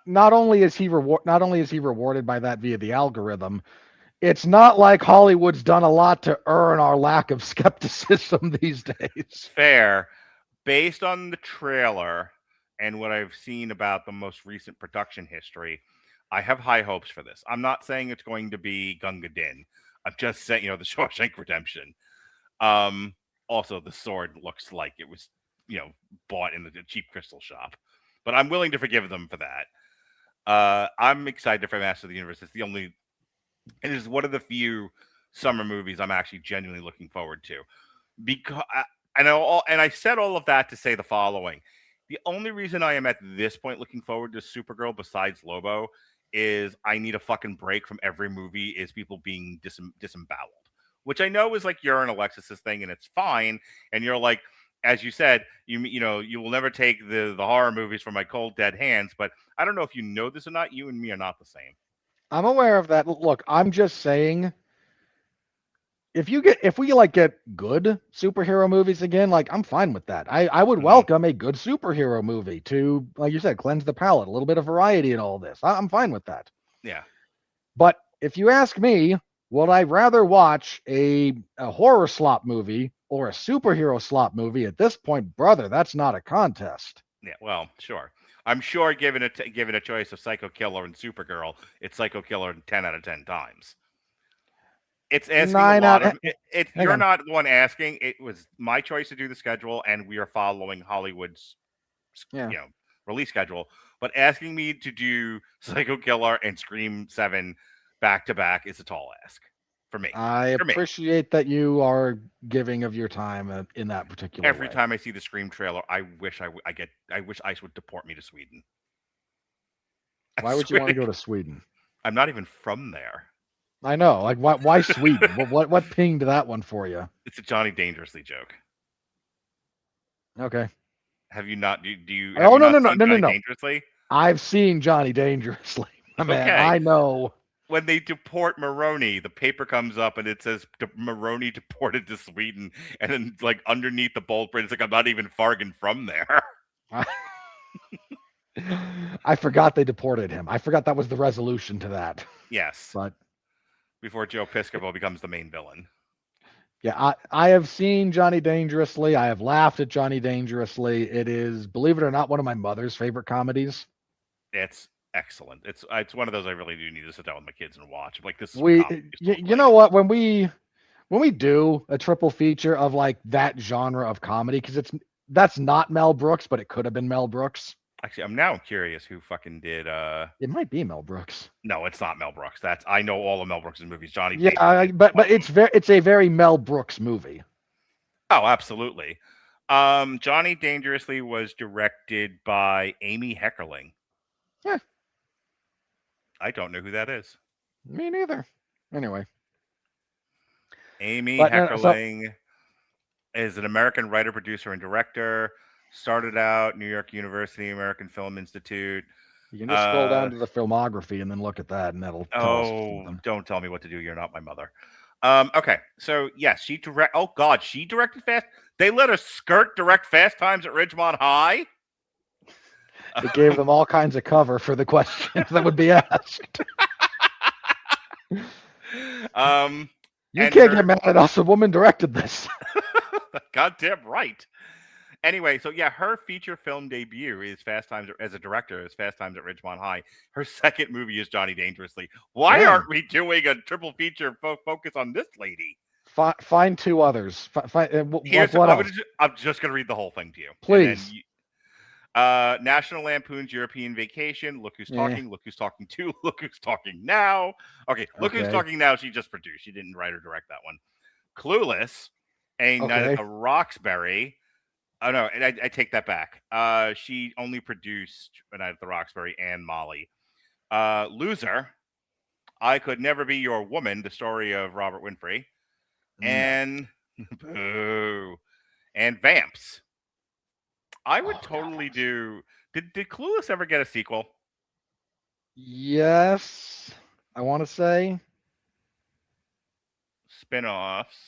not only is he rewarded by that via the algorithm, it's not like Hollywood's done a lot to earn our lack of skepticism these days. fair. Based on the trailer and what I've seen about the most recent production history, I have high hopes for this. I'm not saying it's going to be Gunga Din. I'm just saying, the Shawshank Redemption. Also, the sword looks like it was, bought in the cheap crystal shop. But I'm willing to forgive them for that. I'm excited for Master of the Universe. It is one of the few summer movies I'm actually genuinely looking forward to. Because I said all of that to say the following. The only reason I am at this point looking forward to Supergirl besides Lobo is I need a fucking break from every movie is people being disemboweled, which I know is like you're and Alexis's thing, and it's fine. And you're like, as you said, you will never take the horror movies from my cold dead hands. But I don't know if you know this or not. You and me are not the same. I'm aware of that. Look, I'm just saying, if we get good superhero movies again, like, I'm fine with that. I would welcome a good superhero movie to, like you said, cleanse the palate, a little bit of variety in all this. I'm fine with that. Yeah. But if you ask me, would I rather watch a horror slop movie or a superhero slop movie? At this point, brother, that's not a contest. Yeah. Well, sure. I'm sure given a choice of Psycho Killer and Supergirl, it's Psycho Killer 10 out of 10 times. It's asking a lot of it. You're not the one asking. It was my choice to do the schedule, and we are following Hollywood's release schedule. But asking me to do Psycho Killer and Scream 7 back to back is a tall ask for me. I appreciate that you are giving of your time in that particular Every way. time I see the Scream trailer, I wish ICE would deport me to Sweden. Why would you want to go to Sweden? I'm not even from there. I know. Like, why Sweden? what pinged that one for you? It's a Johnny Dangerously joke. Okay. Have you not? Do you? Oh, no. Dangerously? I've seen Johnny Dangerously. Man, I know. When they deport Maroney, the paper comes up and it says Maroney deported to Sweden, and then like underneath the bold print, it's like I'm not even fargan from there. I forgot they deported him. I forgot that was the resolution to that. Yes. But before Joe Piscopo becomes the main villain. Yeah, I have seen Johnny Dangerously. I have laughed at Johnny Dangerously. It is, believe it or not, one of my mother's favorite comedies. It's excellent. It's one of those I really do need to sit down with my kids and watch. Like this. You know what? When we do a triple feature of like that genre of comedy, because That's not Mel Brooks, but it could have been Mel Brooks. Actually, I'm now curious who fucking did. It might be Mel Brooks. No, it's not Mel Brooks. I know all of Mel Brooks' movies. Johnny. Yeah, but it's a very Mel Brooks movie. Oh, absolutely. Johnny Dangerously was directed by Amy Heckerling. Yeah. I don't know who that is. Me neither. Anyway. Amy Heckerling is an American writer, producer, and director. Started out New York University, American Film Institute. You can just scroll down to the filmography and then look at that, and that'll tell us something. Don't tell me what to do. You're not my mother. Okay, so yes, she directed Fast. They let her direct Fast Times at Ridgemont High. It gave them all kinds of cover for the questions that would be asked. You can't get mad at us. A woman directed this. Goddamn right. Anyway, so yeah, her feature film debut is Fast Times as a director is Fast Times at Ridgemont High. Her second movie is Johnny Dangerously. Why aren't we doing a triple feature focus on this lady? Find two others. I'm just going to read the whole thing to you. Please. National Lampoon's European Vacation. Look Who's Talking. Look Who's Talking 2. Look Who's Talking Now. Okay, Look Who's Talking Now. She just produced. She didn't write or direct that one. Clueless. Night at the Roxbury. Oh, no, I take that back. She only produced Night at the Roxbury and Molly. Loser. I Could Never Be Your Woman, the story of Robert Winfrey. And boo. And Vamps. I would totally do. Did Clueless ever get a sequel? Yes, I want to say. Spin-offs.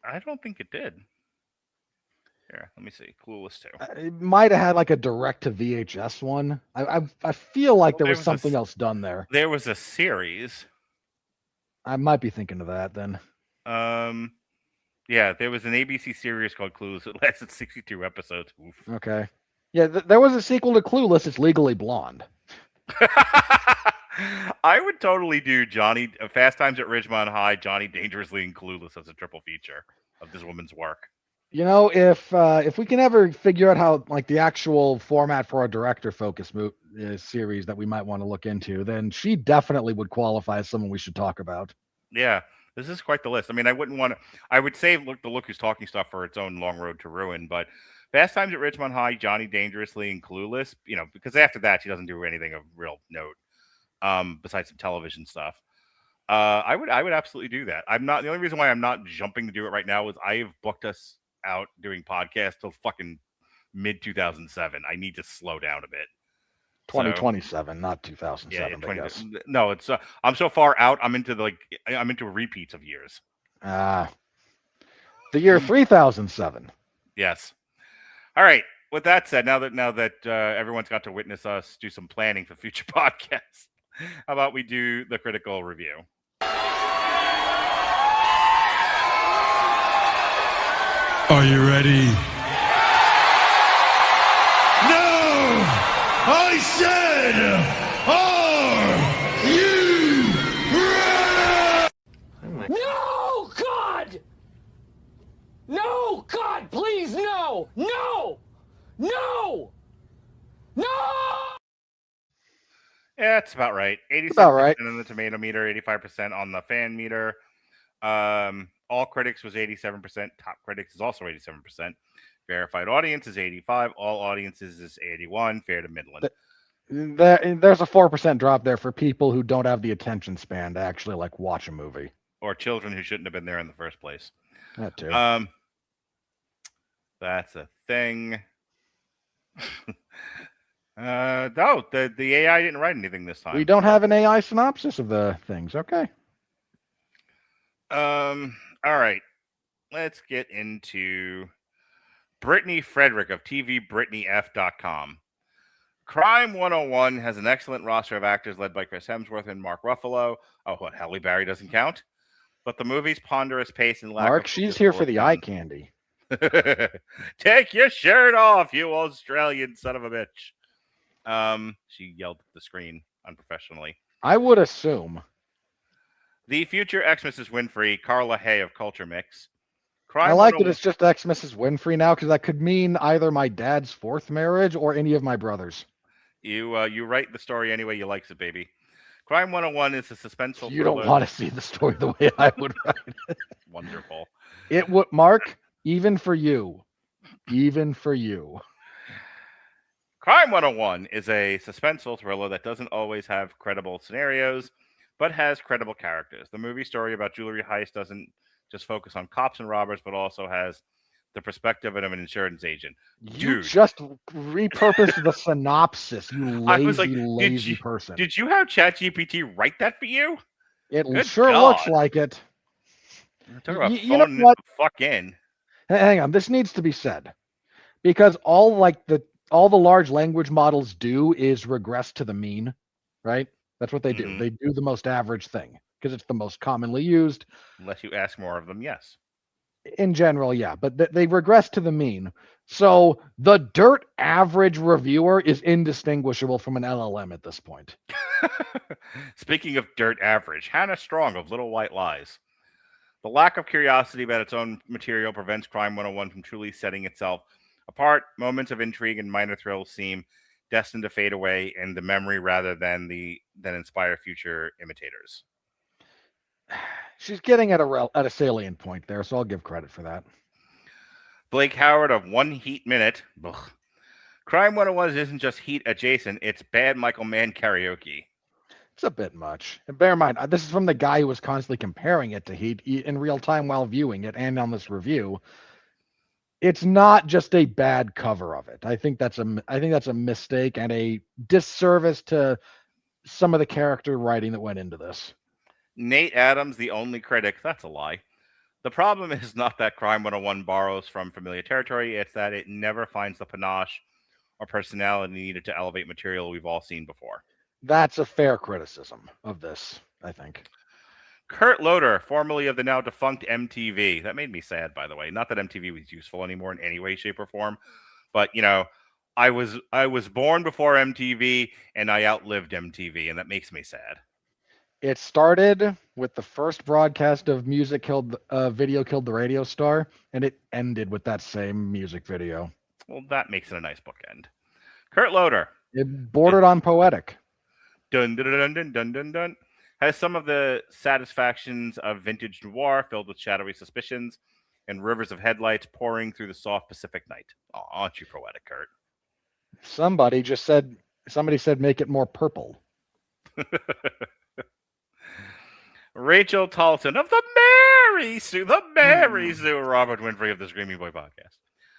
I don't think it did. Here, let me see. Clueless 2. It might have had like a direct to VHS one. I feel like there was something else done there. There was a series. I might be thinking of that then. Yeah, there was an ABC series called Clueless. It lasted 62 episodes. Oof. Okay. Yeah, there was a sequel to Clueless. It's Legally Blonde. I would totally do Fast Times at Ridgemont High, Johnny Dangerously, and Clueless as a triple feature of this woman's work. You know, if we can ever figure out how like the actual format for a director focus series that we might want to look into, then she definitely would qualify as someone we should talk about. Yeah, this is quite the list. I mean, I would save the Look Who's Talking stuff for its own long road to ruin, but Fast Times at Ridgemont High, Johnny Dangerously, and Clueless, because after that she doesn't do anything of real note. Besides some television stuff. I would absolutely do that. The only reason why I'm not jumping to do it right now is I have booked us out doing podcasts till fucking mid 2007. I need to slow down a bit. 2027, not 2007. Yeah, no, it's I'm so far out. I'm into repeats of years. The year 3007. Yes. All right. With that said, now that everyone's got to witness us do some planning for future podcasts, how about we do the critical review? Are you ready? No! I said, are you ready? No, God! No, God, please, no! No! No! No! Yeah, it's about right. 87% about right. on the tomato meter, 85% on the fan meter. All critics was 87%. Top critics is also 87%. Verified audience is 85. All audiences is 81. Fair to Midland. There's a 4% drop there for people who don't have the attention span to actually like watch a movie. Or children who shouldn't have been there in the first place. That too. That's a thing. No, the AI didn't write anything this time. We don't have an AI synopsis of the things. Okay. All right. Let's get into Brittany Frederick of TVBrittanyF.com. Crime 101 has an excellent roster of actors led by Chris Hemsworth and Mark Ruffalo. Oh, what? Halle Berry doesn't count? But the movie's ponderous pace and lack Mark, of she's here for the eye candy. Take your shirt off, you Australian son of a bitch. She yelled at the screen unprofessionally. I would assume. The future ex-Mrs. Winfrey, Carla Hay of Culture Mix. Crime I like that 101 it's just ex Mrs. Winfrey now because that could mean either my dad's fourth marriage or any of my brothers. You write the story any way you likes it, baby. Crime 101 is a suspenseful You don't thriller. want to see the story the way I would write it. Wonderful. It would, Mark, even for you. Even for you. Crime 101 is a suspenseful thriller that doesn't always have credible scenarios, but has credible characters. The movie story about jewelry heist doesn't just focus on cops and robbers, but also has the perspective of an insurance agent. You Dude. just repurposed the synopsis, you I was like, lazy person. Did you have ChatGPT write that for you? It Good sure God. looks like it. Talk about You know phoning what? it the fuck in. Hang on, this needs to be said. Because all the large language models do is regress to the mean, right? That's what they do. Mhm. They do the most average thing because it's the most commonly used. Unless you ask more of them, yes. In general, yeah, but they regress to the mean. So the dirt average reviewer is indistinguishable from an LLM at this point. Speaking of dirt average, Hannah Strong of Little White Lies. The lack of curiosity about its own material prevents Crime 101 from truly setting itself apart. Moments of intrigue and minor thrills seem destined to fade away in the memory rather than inspire future imitators. She's getting at a salient point there, so I'll give credit for that. Blake Howard of One Heat Minute. Ugh. Crime 101 isn't just Heat adjacent, it's bad Michael Mann karaoke. It's a bit much. And bear in mind, this is from the guy who was constantly comparing it to Heat in real time while viewing it and on this review. It's not just a bad cover of it. I think that's a mistake and a disservice to some of the character writing that went into this. Nate Adams, the only critic. That's a lie. The problem is not that Crime 101 borrows from familiar territory, it's that it never finds the panache or personality needed to elevate material we've all seen before. That's a fair criticism of this, I think. Kurt Loder, formerly of the now defunct MTV. That made me sad, by the way. Not that MTV was useful anymore in any way, shape, or form, but I was born before MTV and I outlived MTV, and that makes me sad. It started with the first broadcast of Video Killed the Radio Star, and it ended with that same music video. Well, that makes it a nice bookend. Kurt Loder. It bordered on poetic. Dun dun dun dun dun dun dun. Has some of the satisfactions of vintage noir filled with shadowy suspicions and rivers of headlights pouring through the soft Pacific night. Oh, aren't you poetic, Kurt? Somebody said make it more purple. Rachel Talton of the Mary Sue, Robert Winfrey of the Screaming Boy podcast.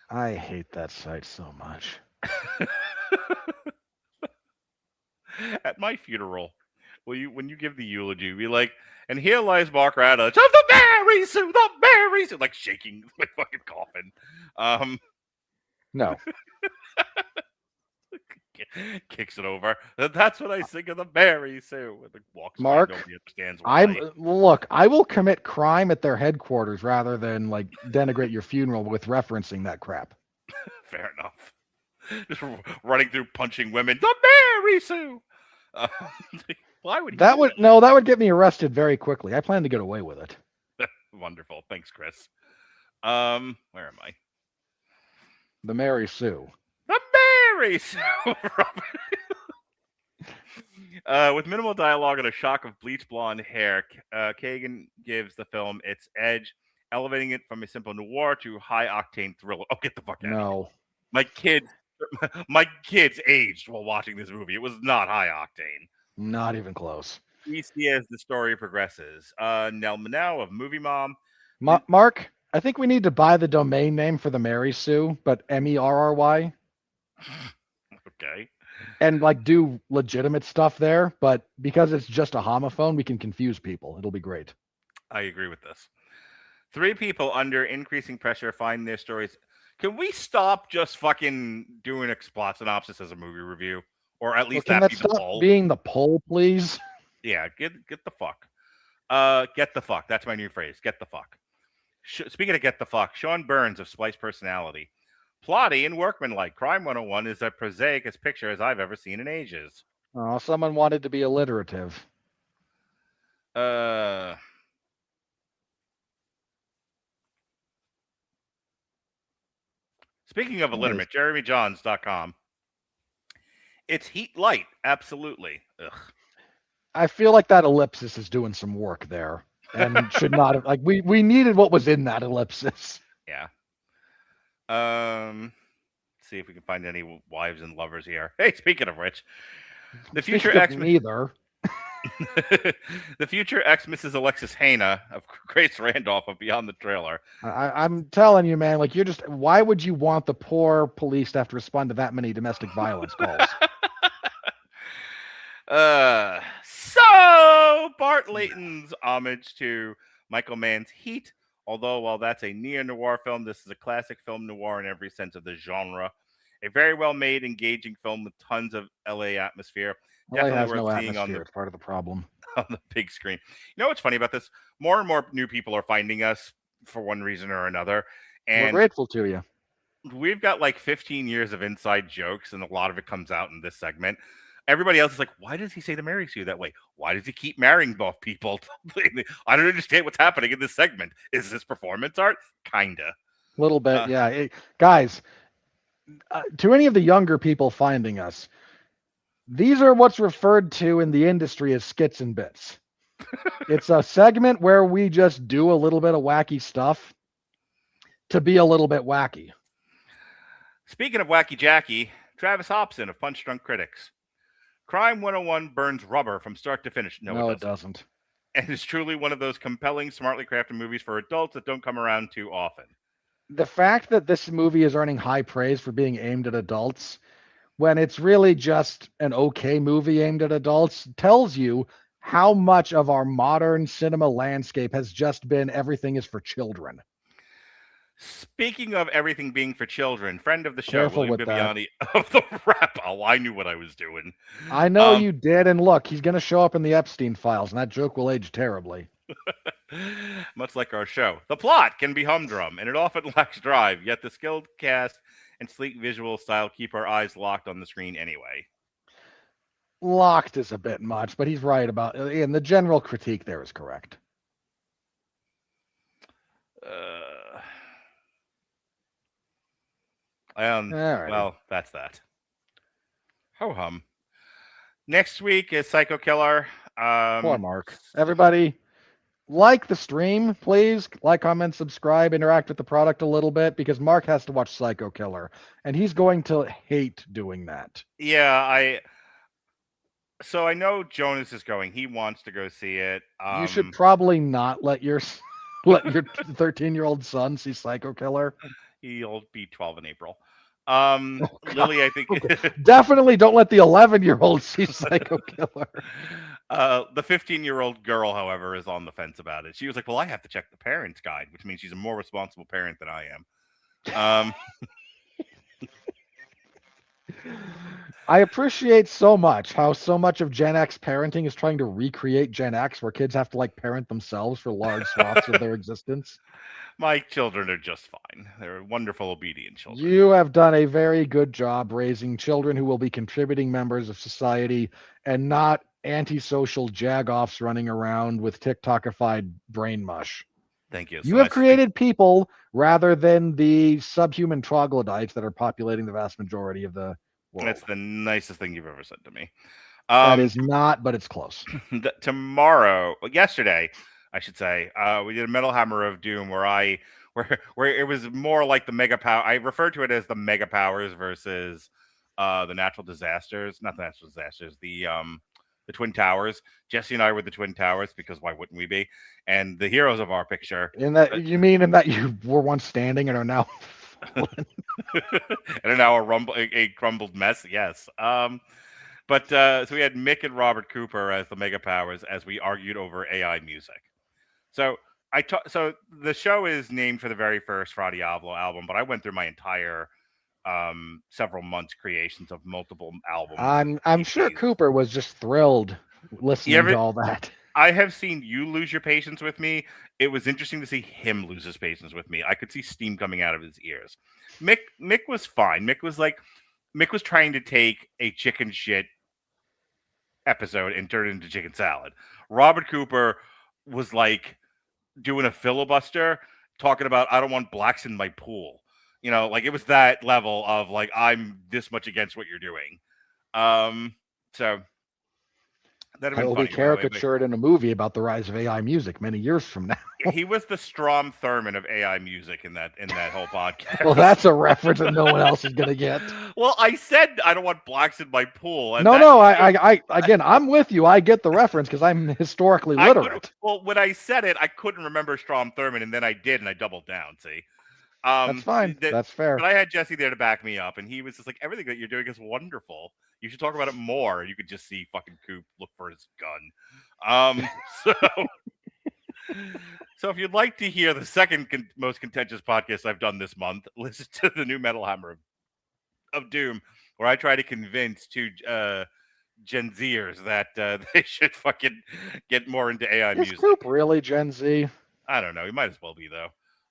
I hate that site so much. At my funeral, when you give the eulogy, be like, and here lies Mark Radulich of the Mary Sue, like shaking my fucking coffin. No. Kicks it over. That's what I think of the Mary Sue. Walks Mark, by, nobody understands why. Look, I will commit crime at their headquarters rather than like denigrate your funeral with referencing that crap. Fair enough. Just running through punching women. The Mary Sue. Why would he that would get me arrested very quickly. I plan to get away with it. Wonderful. Thanks, Chris. Where am I? The Mary Sue. The Mary Sue. With minimal dialogue and a shock of bleach blonde hair, Keoghan gives the film its edge, elevating it from a simple noir to high-octane thriller. Oh, get the fuck out of here. No. My kids aged while watching this movie. It was not high-octane. Not even close. We see as the story progresses. Nell Manow of Movie Mom. Mark, I think we need to buy the domain name for the Mary Sue, but MERRY. Okay. And like do legitimate stuff there, but because it's just a homophone, we can confuse people. It'll be great. I agree with this. 3 people under increasing pressure find their stories. Can we stop just fucking doing a plot synopsis as a movie review? Or at least Can that that be the stop poll? being the poll, please? Yeah, get the fuck. Get the fuck. That's my new phrase. Get the fuck. Speaking of get the fuck, Sean Burns of Splice Personality. Plotty and workmanlike. Crime 101 is as prosaic as picture as I've ever seen in ages. Oh, someone wanted to be alliterative. Speaking of Nice. illiterate, JeremyJohns.com. It's heat light, absolutely. Ugh. I feel like that ellipsis is doing some work there, and should not have. Like we needed what was in that ellipsis. Yeah. See if we can find any wives and lovers here. Hey, speaking of which, the future Speaking of ex neither. the future ex Mrs. Alexis Hana of Grace Randolph of Beyond the Trailer. I'm telling you, man. Like you're just. Why would you want the poor police to have to respond to that many domestic violence calls? So Bart Layton's homage to Michael Mann's Heat. Although, while that's a neo-noir film, this is a classic film noir in every sense of the genre. A very well-made, engaging film with tons of LA atmosphere. LA has Definitely no worth seeing atmosphere. It's part of the problem. on the big screen. You know what's funny about this? More and more new people are finding us for one reason or another. We're And grateful to you. we've got like 15 years of inside jokes, and a lot of it comes out in this segment. Everybody else is like, why does he say the marries you that way? Why does he keep marrying both people? I don't understand what's happening in this segment. Is this performance art? Kinda. A little bit, yeah. Guys, to any of the younger people finding us, these are what's referred to in the industry as skits and bits. It's a segment where we just do a little bit of wacky stuff to be a little bit wacky. Speaking of Wacky Jackie, Travis Hobson of Punch Drunk Critics. Crime 101 burns rubber from start to finish. No, it doesn't. And it's truly one of those compelling, smartly crafted movies for adults that don't come around too often. The fact that this movie is earning high praise for being aimed at adults when it's really just an okay movie aimed at adults tells you how much of our modern cinema landscape has just been everything is for children. Speaking of everything being for children, friend of the show, Careful William with that. Bibiani of the Rap. Oh, I knew what I was doing. I know you did, and look, he's going to show up in the Epstein files, and that joke will age terribly. Much like our show. The plot can be humdrum, and it often lacks drive, yet the skilled cast and sleek visual style keep our eyes locked on the screen anyway. Locked is a bit much, but he's right about it, and the general critique there is correct. Alrighty. Well, that's that. Ho-hum. Next week is Psycho Killer. Poor Mark. Everybody, like the stream, please. Like, comment, subscribe, interact with the product a little bit, because Mark has to watch Psycho Killer, and he's going to hate doing that. Yeah, So I know Jonas is going. He wants to go see it. You should probably not let your 13-year-old son see Psycho Killer. He'll be 12 in April. Lily, I think. Okay. Definitely don't let the 11-year-old see Psycho Killer. The 15-year-old girl, however, is on the fence about it. She was like, well, I have to check the parents' guide, which means she's a more responsible parent than I am. I appreciate so much how so much of Gen X parenting is trying to recreate Gen X, where kids have to like parent themselves for large swaths of their existence. My children are just fine. They're wonderful, obedient children. You have done a very good job raising children who will be contributing members of society and not antisocial jagoffs running around with TikTokified brain mush. Thank you. You have created people rather than the subhuman troglodytes that are populating the vast majority of the world. That's the nicest thing you've ever said to me. That is not, but it's close. Yesterday, I should say, we did a Metal Hammer of Doom where it was more like the mega power. I refer to it as the mega powers versus the natural disasters, not the natural disasters, the Twin Towers. Jesse and I were the Twin Towers because why wouldn't we be? And the heroes of our picture. In that you were once standing and are now and are now a crumbled mess. Yes. But so we had Mick and Robert Cooper as the mega powers as we argued over AI music. So so the show is named for the very first Fra Diavolo album, but I went through my entire several months creations of multiple albums. I'm sure Cooper was just thrilled listening to all that. I have seen you lose your patience with me. It was interesting to see him lose his patience with me. I could see steam coming out of his ears. Mick was fine. Mick was trying to take a chicken shit episode and turn it into chicken salad. Robert Cooper was like doing a filibuster, talking about I don't want blacks in my pool. You know, like it was that level of like I'm this much against what you're doing. So that'd I have will been be funny. By the way, but caricatured in a movie about the rise of AI music many years from now. he was the Strom Thurmond of AI music in that whole podcast. Well, that's a reference that no one else is gonna get. Well, I said I don't want blacks in my pool. And No, I again, I'm with you. I get the reference because I'm historically literate. Well, when I said it, I couldn't remember Strom Thurmond, and then I did, and I doubled down. See, That's fine. That's fair. But I had Jesse there to back me up, and he was just like, "Everything that you're doing is wonderful. You should talk about it more." You could just see fucking Coop look for his gun. So if you'd like to hear the second most contentious podcast I've done this month, listen to the new Metal Hammer of Doom, where I try to convince two Gen Zers that they should fucking get more into AI Is music. Coop really Gen Z? I don't know. He might as well be, though.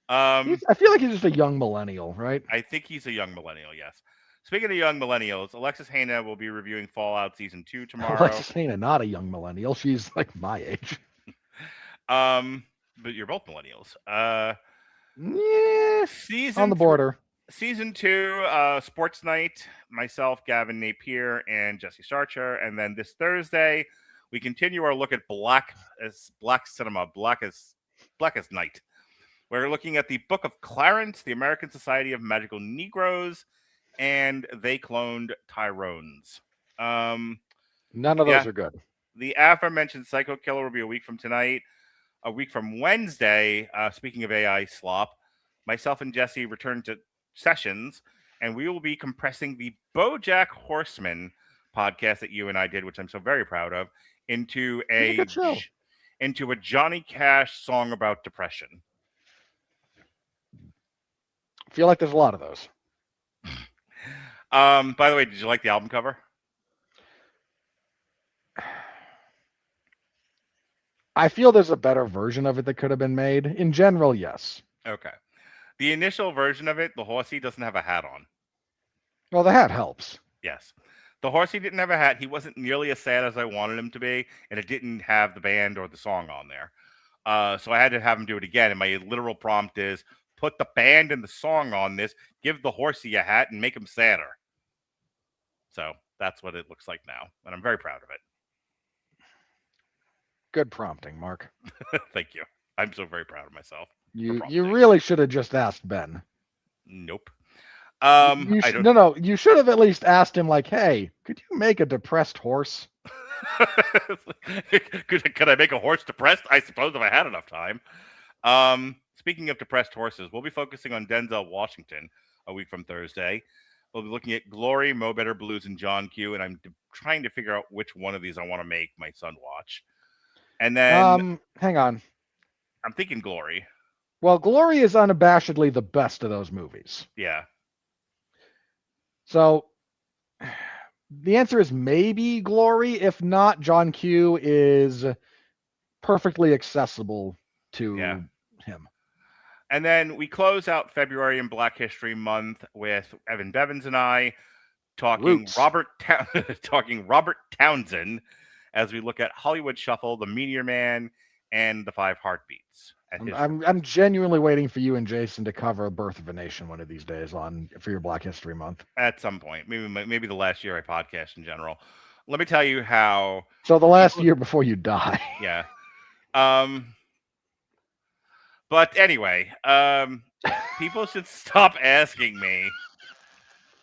I feel like he's just a young millennial, right? I think he's a young millennial, yes. Speaking of young millennials, Alexis Hana will be reviewing Fallout Season 2 tomorrow. Alexis Hana, not a young millennial. She's like my age. But you're both millennials. Yeah, Season on the border. Season 2, Sports Night, myself, Gavin Napier, and Jesse Starcher. And then this Thursday, we continue our look at black cinema, black as night. We're looking at the Book of Clarence, the American Society of Magical Negroes, and They Cloned Tyrones. None of those are good. The aforementioned Psycho Killer will be a week from tonight. A week from Wednesday, speaking of AI slop, myself and Jesse return to sessions, and we will be compressing the BoJack Horseman podcast that you and I did, which I'm so very proud of, into a Johnny Cash song about depression. I feel like there's a lot of those. By the way, did you like the album cover? I feel there's a better version of it that could have been made. In general, yes. Okay. The initial version of it, the horsey doesn't have a hat on. Well, the hat helps. Yes. The horsey didn't have a hat. He wasn't nearly as sad as I wanted him to be, and it didn't have the band or the song on there. So I had to have him do it again, and my literal prompt is, put the band and the song on this, give the horsey a hat, and make him sadder. So that's what it looks like now, and I'm very proud of it. Good prompting, Mark. Thank you. I'm so very proud of myself. You really should have just asked Ben. Nope. You should have at least asked him, like, hey, could you make a depressed horse? Could I make a horse depressed? I suppose if I had enough time. Speaking of depressed horses, we'll be focusing on Denzel Washington a week from Thursday. We'll be looking at Glory, Mo Better Blues, and John Q, and I'm trying to figure out which one of these I want to make my son watch. And then hang on. I'm thinking Glory. Well, Glory is unabashedly the best of those movies. Yeah. So the answer is maybe Glory. If not, John Q is perfectly accessible to him. And then we close out February in Black History Month with Evan Bevins and I talking Robert Townsend as we look at Hollywood Shuffle, The Meteor Man, and The Five Heartbeats. I'm genuinely waiting for you and Jason to cover Birth of a Nation one of these days for your Black History Month. At some point, maybe the last year I podcast in general. Let me tell you how. So the last year before you die. Yeah. But anyway, people should stop asking me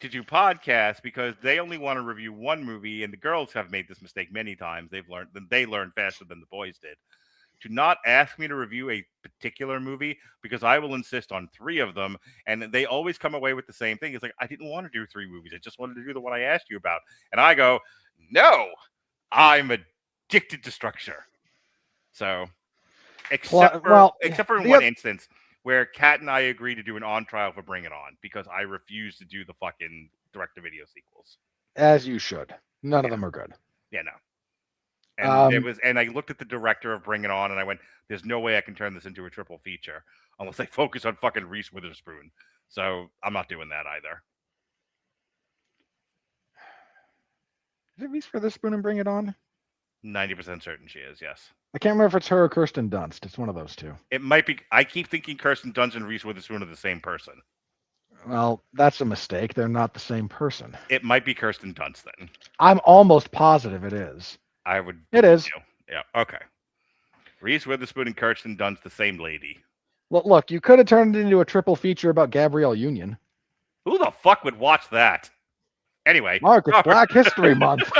to do podcasts because they only want to review one movie, and the girls have made this mistake many times. They learned faster than the boys did. To not ask me to review a particular movie because I will insist on 3 of them, and they always come away with the same thing. It's like, I didn't want to do 3 movies. I just wanted to do the one I asked you about. And I go, no, I'm addicted to structure. So, except for in one instance where Kat and I agreed to do an on trial for Bring It On because I refused to do the fucking direct-to-video sequels. As you should. None of them are good. Yeah, no. And and I looked at the director of Bring It On, and I went, "There's no way I can turn this into a triple feature unless I focus on fucking Reese Witherspoon." So I'm not doing that either. Is it Reese Witherspoon and Bring It On? 90% certain she is. Yes. I can't remember if it's her or Kirsten Dunst. It's one of those two. It might be. I keep thinking Kirsten Dunst and Reese Witherspoon are the same person. Well, that's a mistake. They're not the same person. It might be Kirsten Dunst then. I'm almost positive it is. I would. It believe is. You. Yeah. Okay. Reese Witherspoon and Kirsten Dunst, the same lady. Well, look, you could have turned it into a triple feature about Gabrielle Union. Who the fuck would watch that? Anyway, Mark, it's Black History Month.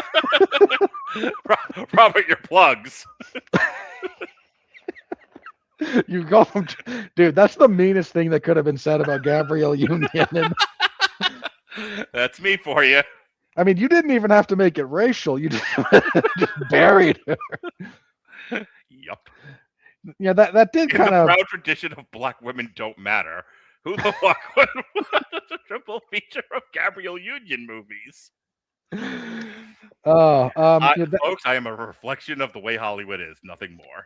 Robert, your plugs. You go from, dude, that's the meanest thing that could have been said about Gabrielle Union. And, That's me for you. I mean, you didn't even have to make it racial. You just buried her. Yup. Yeah, that did In kind the of. proud tradition of black women don't matter. Who the fuck would watch a triple feature of Gabrielle Union movies? Folks, I am a reflection of the way Hollywood is, nothing more.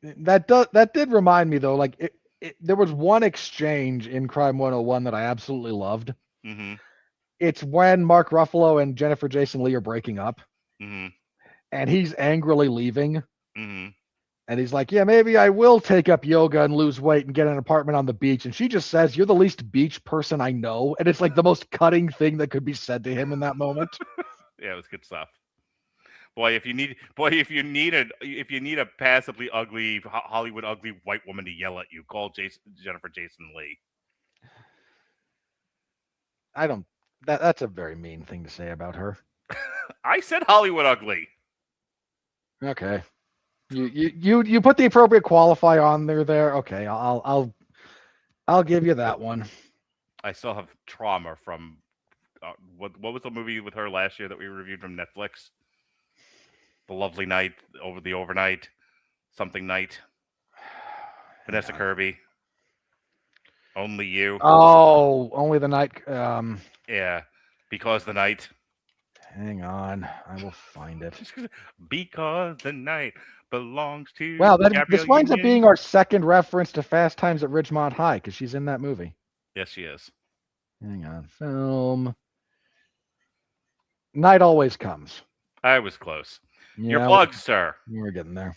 That did remind me though, like there was one exchange in Crime 101 that I absolutely loved. Mm-hmm. It's when Mark Ruffalo and Jennifer Jason Leigh are breaking up, Mm-hmm. and he's angrily leaving, Mm-hmm. and he's like, "Yeah, maybe I will take up yoga and lose weight and get an apartment on the beach." And she just says, "You're the least beach person I know," and it's like the most cutting thing that could be said to him in that moment. Yeah, it was good stuff. Boy, if you need a passively ugly Hollywood ugly white woman to yell at you, call Jennifer Jason Leigh. That's a very mean thing to say about her. I said Hollywood ugly. Okay. You put the appropriate qualifier on there. Okay, I'll give you that one. I still have trauma from what was the movie with her last year that we reviewed from Netflix? The Lovely Night, Overnight, something night. Vanessa Kirby. Only You. Oh, Only the Night. Yeah, Because the Night. Hang on, I will find it. Because the night belongs to. Wow, this Gabrielle winds up Union. being our second reference to Fast Times at Ridgemont High because she's in that movie. Yes, she is. Hang on, film. Night Always Comes. I was close. Yeah, Your plugs, sir. We're getting there.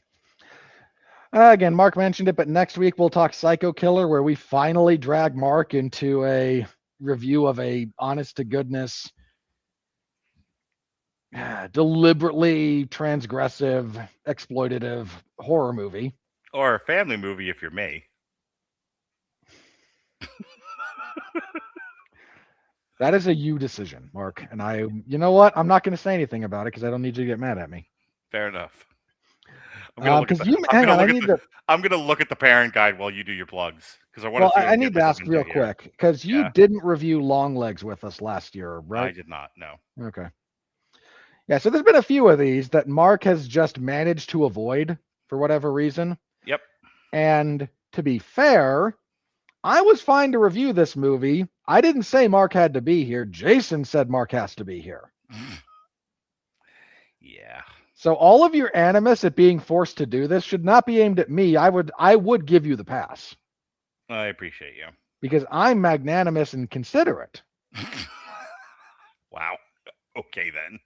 Again, Mark mentioned it, but next week we'll talk Psycho Killer, where we finally drag Mark into a review of a honest-to-goodness, deliberately transgressive, exploitative horror movie. Or a family movie if you're me. That is a you decision, Mark. And you know what? I'm not going to say anything about it because I don't need you to get mad at me. Fair enough. I'm going to look at the parent guide while you do your plugs because I want to. I need to ask real quick because you didn't review Longlegs with us last year, right? I did not. No. Okay. Yeah, so there's been a few of these that Mark has just managed to avoid for whatever reason. Yep. And to be fair, I was fine to review this movie. I didn't say Mark had to be here. Jason said Mark has to be here. Yeah. So all of your animus at being forced to do this should not be aimed at me. I would give you the pass. I appreciate you. Because I'm magnanimous and considerate. Wow. Okay then.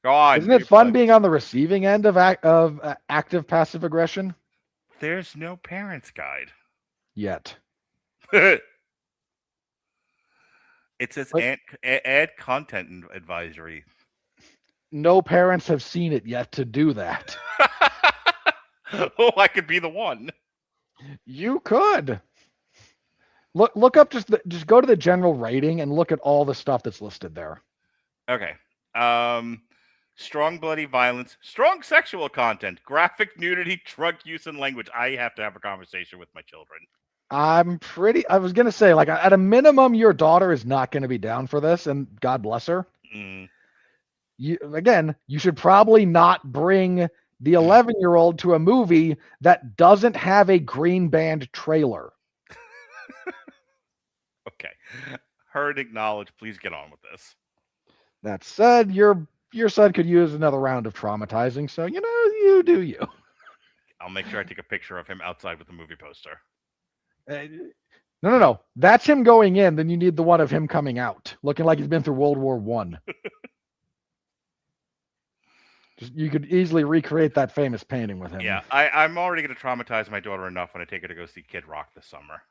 Go on. Isn't it fun being on the receiving end of active passive aggression? There's no parents guide. Yet. It says add content advisory. No parents have seen it yet to do that. Oh, I could be the one. You could. Look up just go to the general rating and look at all the stuff that's listed there. Okay. Strong bloody violence, strong sexual content, graphic nudity, drug use and language. I have to have a conversation with my children. I was going to say, like, at a minimum, your daughter is not going to be down for this, and God bless her. Mm. You should probably not bring the 11-year-old to a movie that doesn't have a green band trailer. Okay. Heard, acknowledged. Please get on with this. That said, your son could use another round of traumatizing, so, you do you. I'll make sure I take a picture of him outside with the movie poster. No. That's him going in. Then you need the one of him coming out, looking like he's been through World War I. You could easily recreate that famous painting with him. Yeah, I'm already going to traumatize my daughter enough when I take her to go see Kid Rock this summer.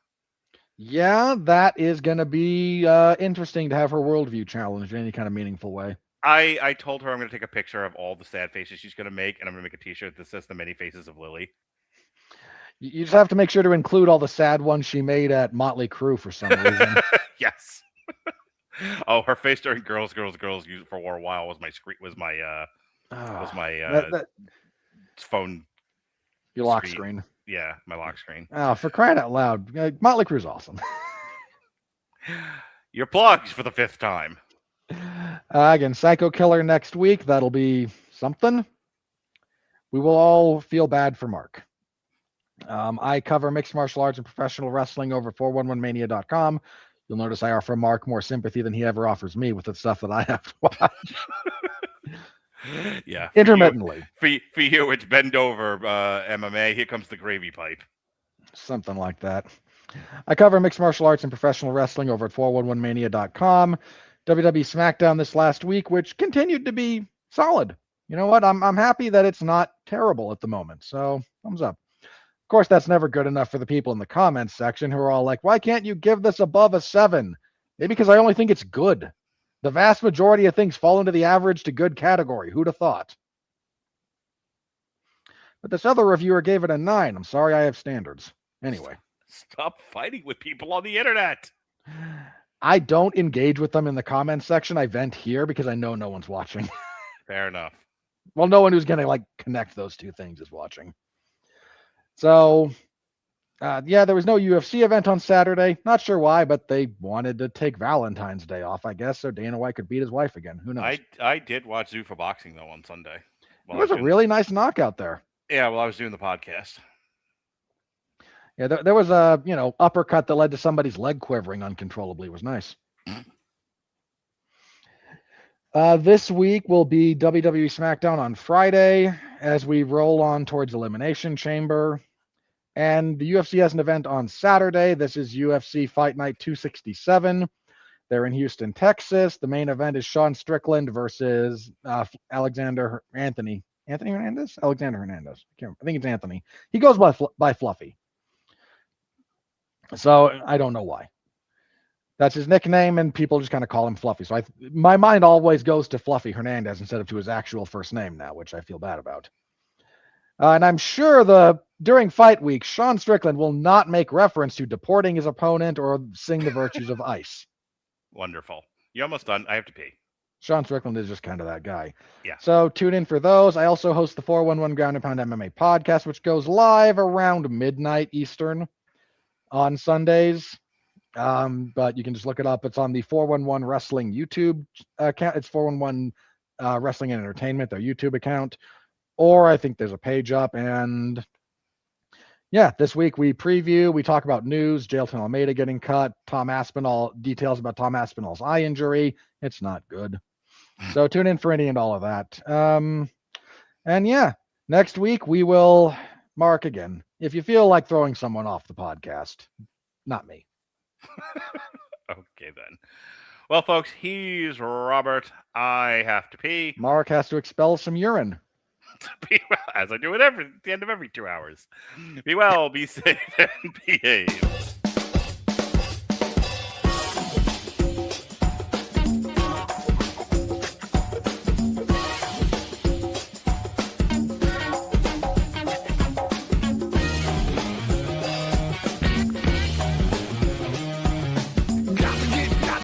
Yeah, that is going to be interesting to have her worldview challenged in any kind of meaningful way. I told her I'm going to take a picture of all the sad faces she's going to make, and I'm going to make a T-shirt that says "The Many Faces of Lily." You just have to make sure to include all the sad ones she made at Motley Crue for some reason. Yes. Oh, her face during "Girls, Girls, Girls" for a while was my screen phone. Your lock screen. Yeah, my lock screen. Oh, for crying out loud. Motley Crue's awesome. You're plugged for the 5th time. Again, Psycho Killer next week. That'll be something. We will all feel bad for Mark. I cover mixed martial arts and professional wrestling over at 411mania.com. You'll notice I offer Mark more sympathy than he ever offers me with the stuff that I have to watch. Yeah. Intermittently. For you, it's bend over MMA. Here comes the gravy pipe. Something like that. I cover mixed martial arts and professional wrestling over at 411mania.com. WWE SmackDown this last week, which continued to be solid. You know what? I'm happy that it's not terrible at the moment. So thumbs up. Of course, that's never good enough for the people in the comments section who are all like, why can't you give this above a 7? Maybe because I only think it's good. The vast majority of things fall into the average to good category. Who'd have thought? But this other reviewer gave it a 9. I'm sorry, I have standards. Anyway. Stop fighting with people on the internet. I don't engage with them in the comments section. I vent here because I know no one's watching. Fair enough. Well, no one who's going to connect those two things is watching. So, yeah, there was no UFC event on Saturday. Not sure why, but they wanted to take Valentine's Day off, I guess, so Dana White could beat his wife again. Who knows? I did watch Zuffa Boxing, though, on Sunday. It was a really nice knockout there. Yeah, well, I was doing the podcast. Yeah, there was a, uppercut that led to somebody's leg quivering uncontrollably. It was nice. This week will be WWE SmackDown on Friday as we roll on towards Elimination Chamber. And the UFC has an event on Saturday. This is UFC Fight Night 267. They're in Houston, Texas. The main event is Sean Strickland versus Alexander Hernandez. I think it's Anthony. He goes by Fluffy. So I don't know why. That's his nickname, and people just kind of call him Fluffy. So my mind always goes to Fluffy Hernandez instead of to his actual first name now, which I feel bad about. And I'm sure during fight week, Sean Strickland will not make reference to deporting his opponent or sing the virtues of ice. Wonderful. You're almost done. I have to pee. Sean Strickland is just kind of that guy. Yeah. So tune in for those. I also host the 411 Ground and Pound MMA podcast, which goes live around midnight Eastern on Sundays. But you can just look it up. It's on the 411 Wrestling YouTube account. It's 411 Wrestling and Entertainment, their YouTube account. Or I think there's a page up. And yeah, this week we talk about news, Jailton Almeida getting cut, details about Tom Aspinall's eye injury. It's not good. So tune in for any and all of that. And yeah, next week we will mark again. If you feel like throwing someone off the podcast, not me. Okay, then. Well, folks, he's Robert. I have to pee. Mark has to expel some urine. As I do at the end of every 2 hours. Be well, be safe, and behave.